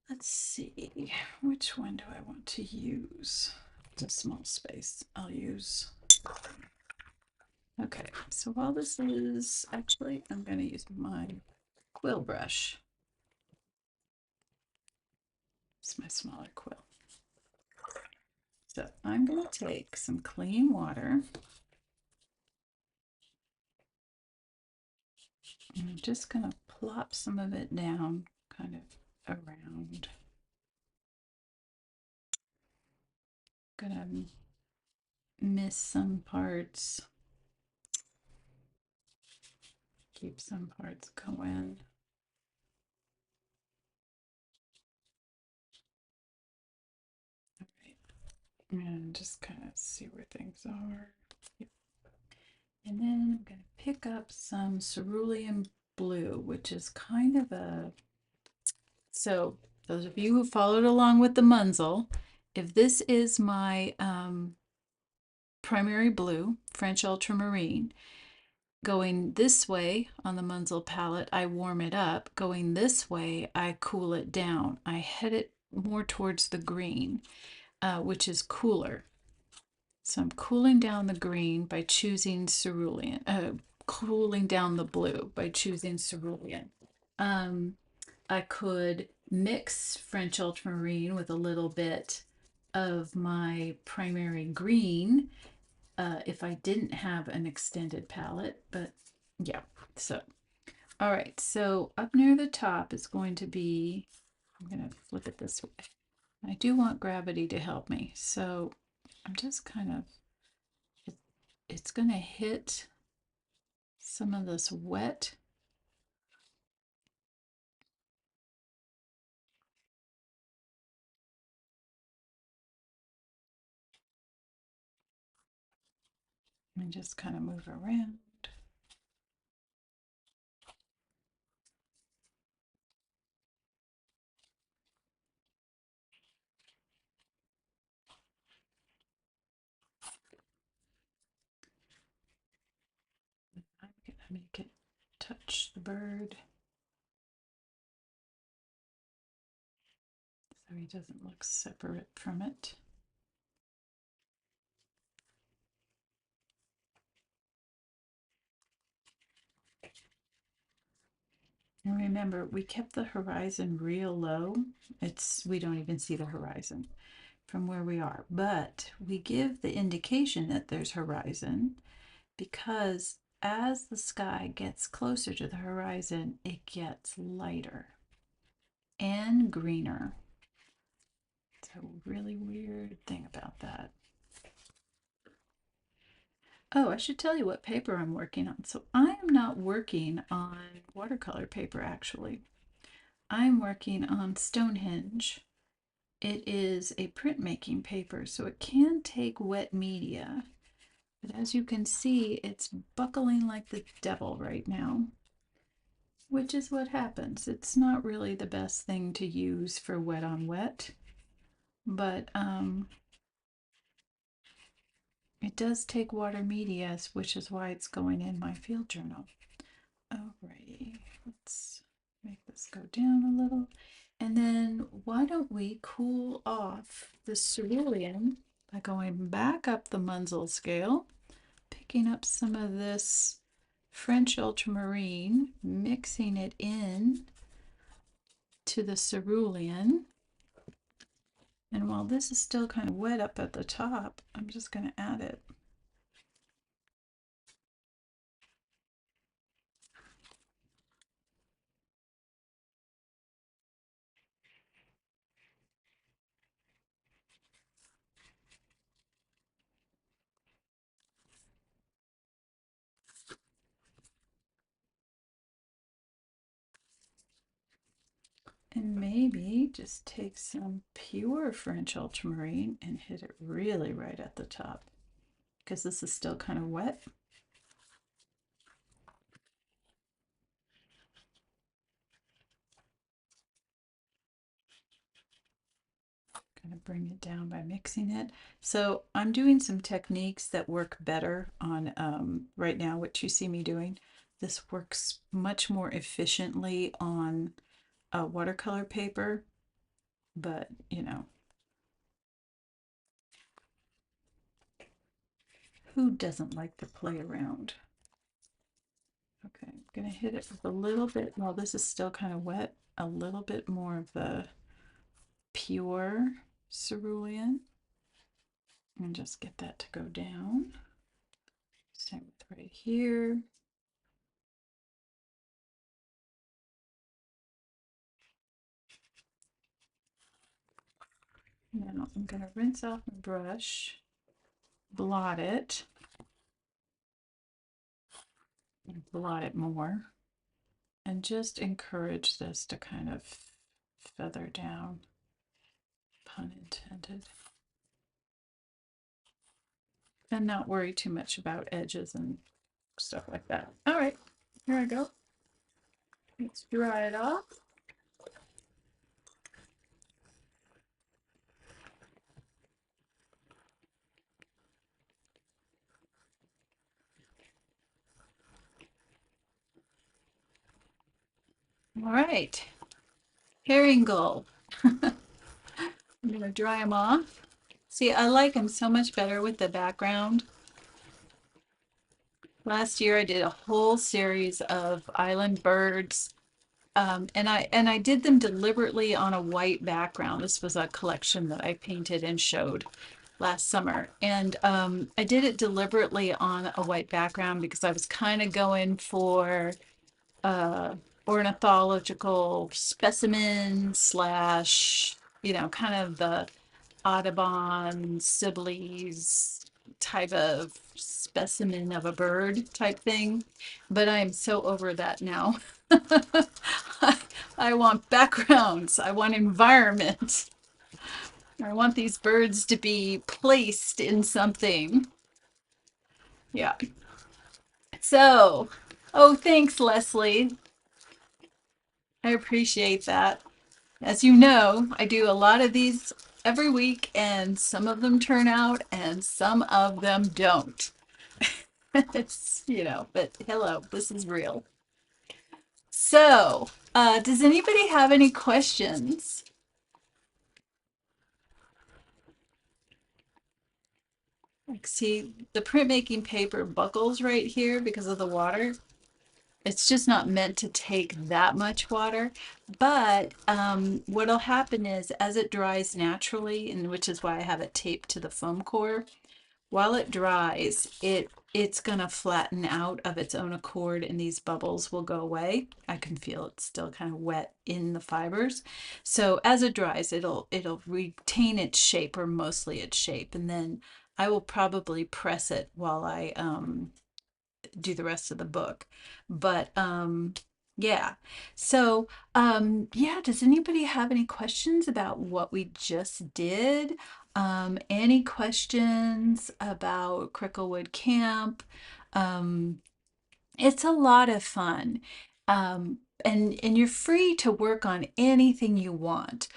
Let's see, which one do I want to use? It's a small space. I'll use. Okay, so while this is, actually, I'm going to use my quill brush. It's my smaller quill. So I'm going to take some clean water. And I'm just going to plop some of it down kind of around. gonna miss some parts, keep some parts going. All right, and just kind of see where things are. Yep. And then I'm gonna pick up some cerulean blue, which is kind of a, so those of you who followed along with the Munsell, if this is my primary blue, French ultramarine, going this way on the Munsell palette, I warm it up. Going this way, I cool it down. I head it more towards the green, which is cooler. So I'm cooling down the green by choosing cerulean, cooling down the blue by choosing cerulean. I could mix French ultramarine with a little bit of my primary green if I didn't have an extended palette, but yeah. So, all right, so up near the top is going to be, I'm going to flip it this way. I do want gravity to help me, so I'm just kind of, it's going to hit some of this wet. And just kind of move around. I'm going to make it touch the bird so he doesn't look separate from it. And remember, we kept the horizon real low. We don't even see the horizon from where we are, but we give the indication that there's horizon because as the sky gets closer to the horizon, it gets lighter and greener. It's a really weird thing about that. Oh, I should tell you what paper I'm working on. So I am not working on watercolor paper, actually. I'm working on Stonehenge. It is a printmaking paper, so it can take wet media. But as you can see, it's buckling like the devil right now, which is what happens. It's not really the best thing to use for wet on wet, but it does take water media, which is why it's going in my field journal. Alrighty, let's make this go down a little. And then why don't we cool off the cerulean by going back up the Munsell scale, picking up some of this French ultramarine, mixing it in to the cerulean. And while this is still kind of wet up at the top, I'm just going to add it. And maybe just take some pure French ultramarine and hit it really right at the top because this is still kind of wet. Kind of bring it down by mixing it. So I'm doing some techniques that work better on right now, what you see me doing. This works much more efficiently on watercolor paper, but you know, who doesn't like to play around? Okay, I'm gonna hit it with a little bit, while this is still kind of wet, a little bit more of the pure cerulean and just get that to go down. Same with right here. Now I'm going to rinse off my brush, blot it, and blot it more, and just encourage this to kind of feather down, pun intended, and not worry too much about edges and stuff like that. All right, here I go. Let's dry it off. All right, herring gull. I'm going to dry them off. See, I like them so much better with the background. Last year I did a whole series of island birds, and I did them deliberately on a white background. This was a collection that I painted and showed last summer, and I did it deliberately on a white background because I was kind of going for uh, ornithological specimen slash, kind of the Audubon Sibley's type of specimen of a bird type thing. But I'm so over that now. I, I want backgrounds. I want environment. I want these birds to be placed in something. Yeah. So, oh, thanks, Leslie. I appreciate that. As you know, I do a lot of these every week, and some of them turn out and some of them don't. It's, but hello, this is real. So, does anybody have any questions? Like, see, the printmaking paper buckles right here because of the water. It's just not meant to take that much water. But what'll happen is as it dries naturally, and which is why I have it taped to the foam core, while it dries, it's gonna flatten out of its own accord and these bubbles will go away. I can feel it's still kind of wet in the fibers. So as it dries, it'll retain its shape, or mostly its shape, and then I will probably press it while I do the rest of the book. But yeah. So yeah, does anybody have any questions about what we just did? Any questions about Cricklewood Camp? Um, it's a lot of fun. And you're free to work on anything you want.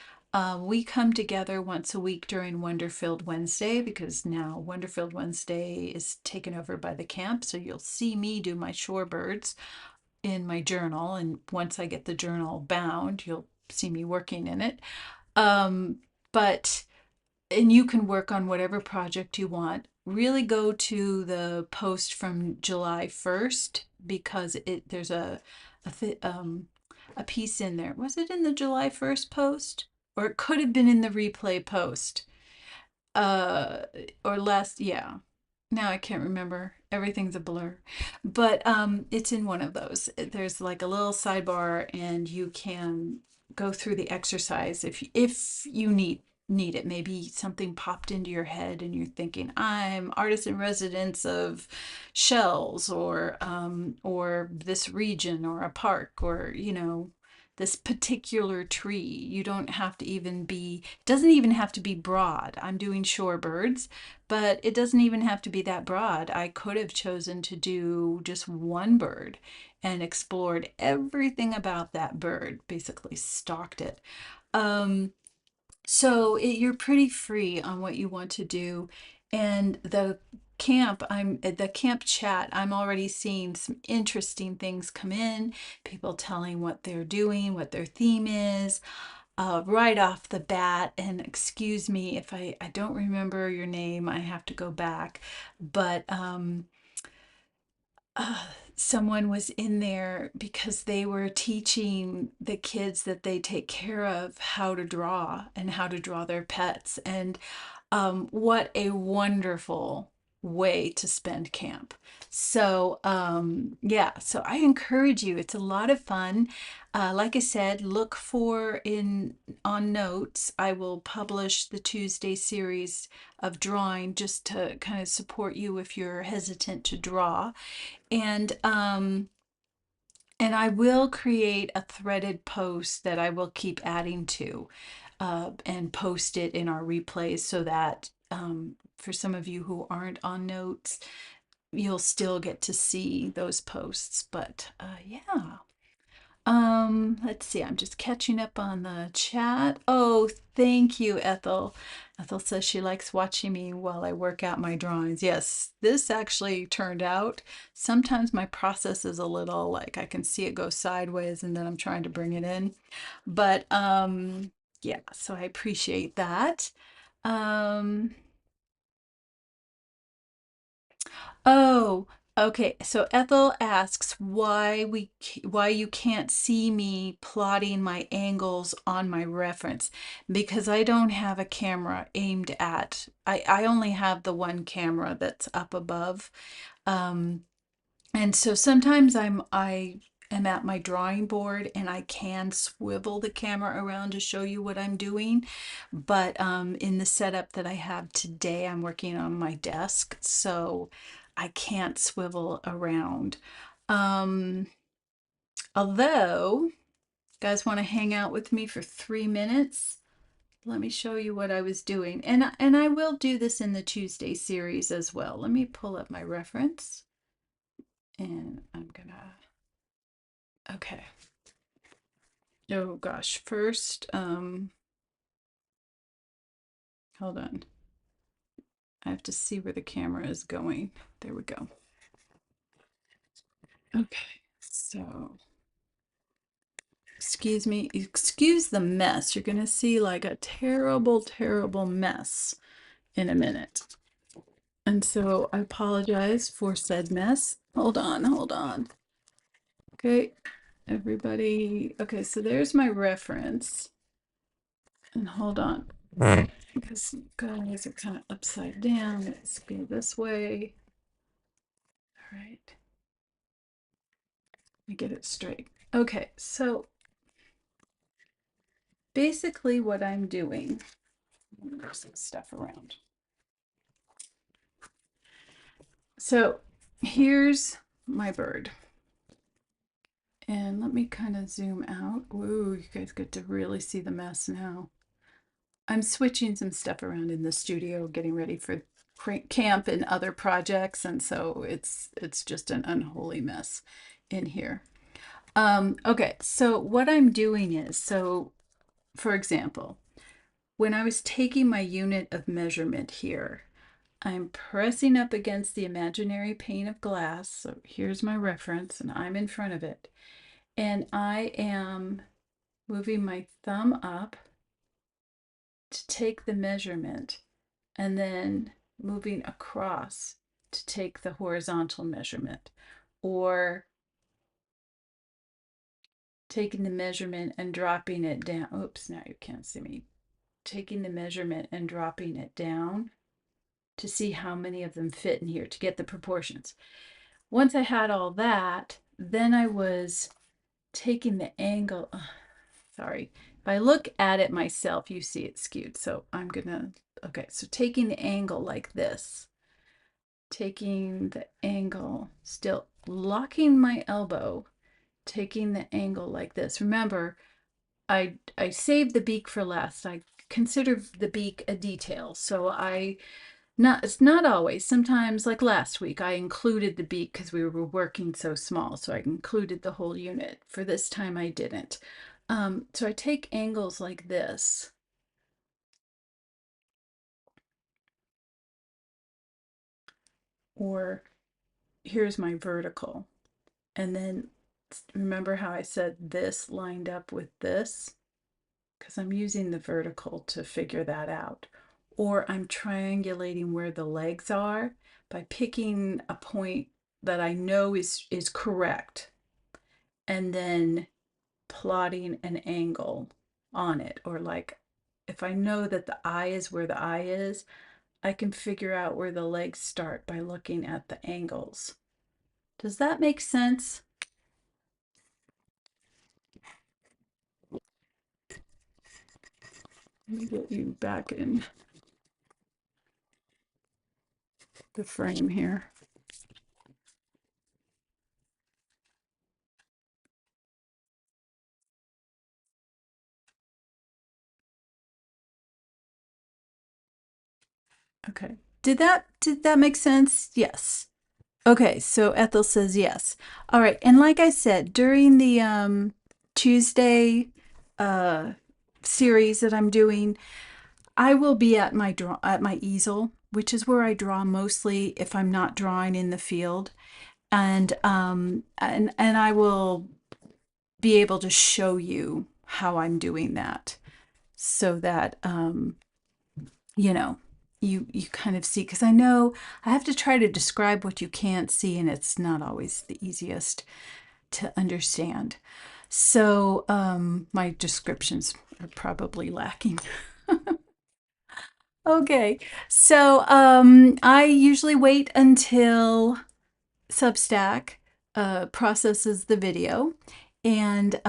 We come together once a week during Wonderfilled Wednesday because now Wonderfilled Wednesday is taken over by the camp. So you'll see me do my shorebirds in my journal. And once I get the journal bound, you'll see me working in it. Um, but and you can work on whatever project you want. Really go to the post from July 1st because there's a piece in there. Was it in the July 1st post? Or it could have been in the replay post. Uh or last, yeah. Now I can't remember. Everything's a blur. But it's in one of those. There's like a little sidebar and you can go through the exercise if you need it. Maybe something popped into your head and you're thinking, I'm artist in residence of shells or this region or a park or this particular tree. You don't have to even be, doesn't even have to be broad. I'm doing shorebirds, but it doesn't even have to be that broad. I could have chosen to do just one bird and explored everything about that bird, basically stalked it. Um, you're pretty free on what you want to do. And the camp chat, I'm already seeing some interesting things come in, people telling what they're doing, what their theme is, right off the bat. And excuse me if I don't remember your name, I have to go back. But uh, someone was in there because they were teaching the kids that they take care of how to draw and how to draw their pets. And what a wonderful way to spend camp. So yeah, so I encourage you. It's a lot of fun. Like I said, look for in on notes. I will publish the Tuesday series of drawing just to kind of support you if you're hesitant to draw. And I will create a threaded post that I will keep adding to and post it in our replays so that for some of you who aren't on notes, you'll still get to see those posts. But yeah. Let's see, I'm just catching up on the chat. Oh, thank you, Ethel. Ethel says she likes watching me while I work out my drawings. Yes, this actually turned out. Sometimes my process is a little like I can see it go sideways and then I'm trying to bring it in. But yeah, so I appreciate that. Um Oh, okay. So Ethel asks why you can't see me plotting my angles on my reference because I don't have a camera aimed at. I only have the one camera that's up above. Um, and so sometimes I am at my drawing board and I can swivel the camera around to show you what I'm doing. But in the setup that I have today, I'm working on my desk, so I can't swivel around. Um, Although, guys want to hang out with me for 3 minutes? Let me show you what I was doing. And I will do this in the Tuesday series as well. Let me pull up my reference and I'm gonna, okay. Oh gosh, first, hold on. I have to see where the camera is going. There we go. Okay, so excuse me, excuse the mess. You're gonna see like a terrible, terrible mess in a minute. And so I apologize for said mess. Hold on, hold on. Okay, everybody. Okay, so there's my reference. And hold on. Because guys are kind of upside down. Let's go this way. All right. Let me get it straight. Okay, so basically what I'm doing, move some stuff around. So here's my bird. And let me kind of zoom out. Whoa, you guys get to really see the mess now. I'm switching some stuff around in the studio, getting ready for camp and other projects, and so it's just an unholy mess in here. Okay, so what I'm doing is, so for example, when I was taking my unit of measurement here, I'm pressing up against the imaginary pane of glass. So here's my reference, and I'm in front of it. And I am moving my thumb up to take the measurement and then moving across to take the horizontal measurement, or taking the measurement and dropping it down. Oops, now you can't see me. Taking the measurement and dropping it down to see how many of them fit in here to get the proportions. Once I had all that, then I was taking the angle. Sorry, if I look at it myself, you see it skewed. So I'm gonna, okay, so taking the angle like this, taking the angle, still locking my elbow, taking the angle like this. Remember, I saved the beak for last. I consider the beak a detail. So it's not always. Sometimes, like last week, I included the beak because we were working so small. So I included the whole unit. For this time, I didn't. So I take angles like this. Or here's my vertical. And then remember how I said this lined up with this? Because I'm using the vertical to figure that out. Or I'm triangulating where the legs are by picking a point that I know is correct and then plotting an angle on it. Or like if I know that the eye is where the eye is, I can figure out where the legs start by looking at the angles. Does that make sense? Let me get you back in the frame here. Okay. Did that make sense? Yes. Okay, so Ethel says yes. All right, and like I said, during the Tuesday series that I'm doing, I will be at my easel, which is where I draw mostly if I'm not drawing in the field. And I will be able to show you how I'm doing that so that you know, you kind of see, because I know I have to try to describe what you can't see, and it's not always the easiest to understand. So my descriptions are probably lacking. Okay, so I usually wait until Substack processes the video, and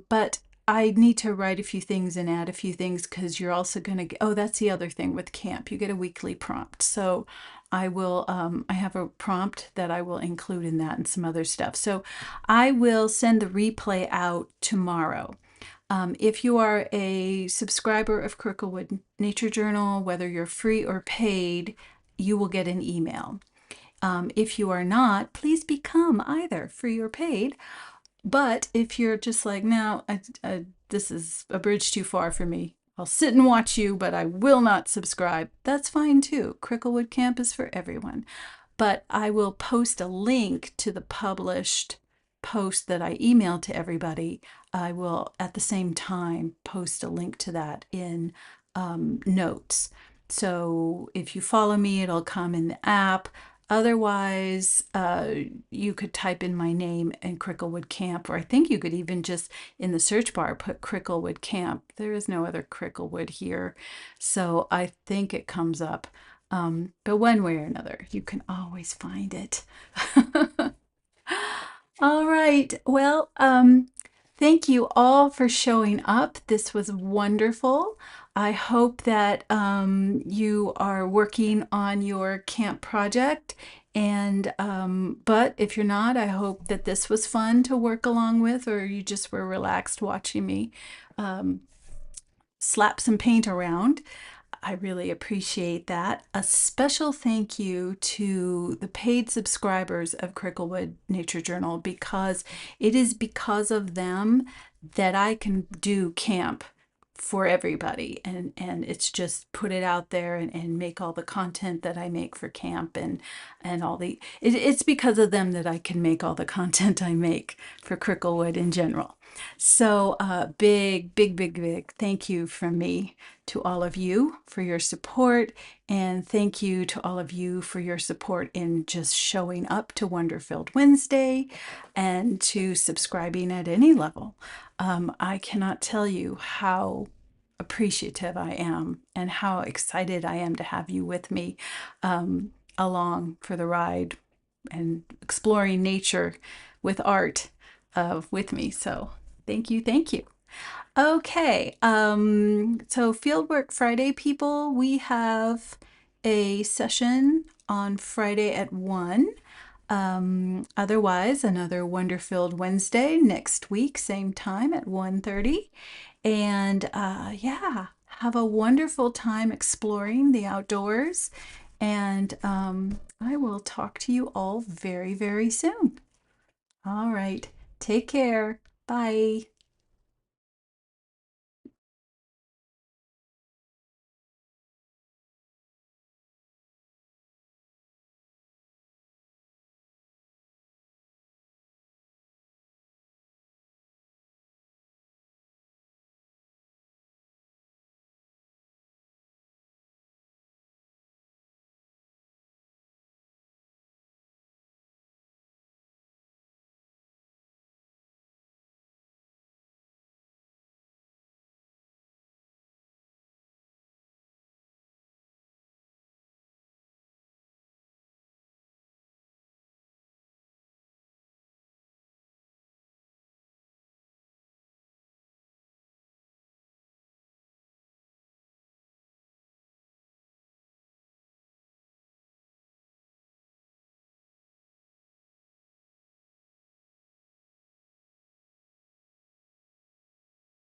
but I need to write a few things and add a few things because you're also going to get, oh, that's the other thing with camp. You get a weekly prompt. So I have a prompt that I will include in that and some other stuff. So I will send the replay out tomorrow. If you are a subscriber of Cricklewood Nature Journal, whether you're free or paid, you will get an email. If you are not, please become either free or paid. But if you're just like, no, this is a bridge too far for me, I'll sit and watch you, but I will not subscribe, that's fine too. Cricklewood Camp is for everyone. But I will post a link to the published post that I emailed to everybody. I will, at the same time, post a link to that in notes. So if you follow me, it'll come in the app. Otherwise, you could type in my name and Cricklewood Camp, or I think you could even just in the search bar put Cricklewood Camp. There is no other Cricklewood here, so I think it comes up. But one way or another, you can always find it. All right. Well, thank you all for showing up. This was wonderful. I hope that you are working on your camp project. And but if you're not, I hope that this was fun to work along with, or you just were relaxed watching me slap some paint around. I really appreciate that. A special thank you to the paid subscribers of Cricklewood Nature Journal, because it is because of them that I can do camp for everybody, and it's just put it out there and make all the content that I make for camp, and all the it's because of them that I can make all the content I make for Cricklewood in general. So big thank you from me to all of you for your support, and thank you to all of you for your support in just showing up to Wonder-Filled Wednesday and to subscribing at any level. I cannot tell you how appreciative I am and how excited I am to have you with me along for the ride and exploring nature with art with me. So thank you, thank you. Okay, so Fieldwork Friday, people, we have a session on Friday at 1. Otherwise, another Wonder-Filled Wednesday next week, same time at 1:30. And yeah, have a wonderful time exploring the outdoors. And I will talk to you all very, very soon. All right, take care. Bye.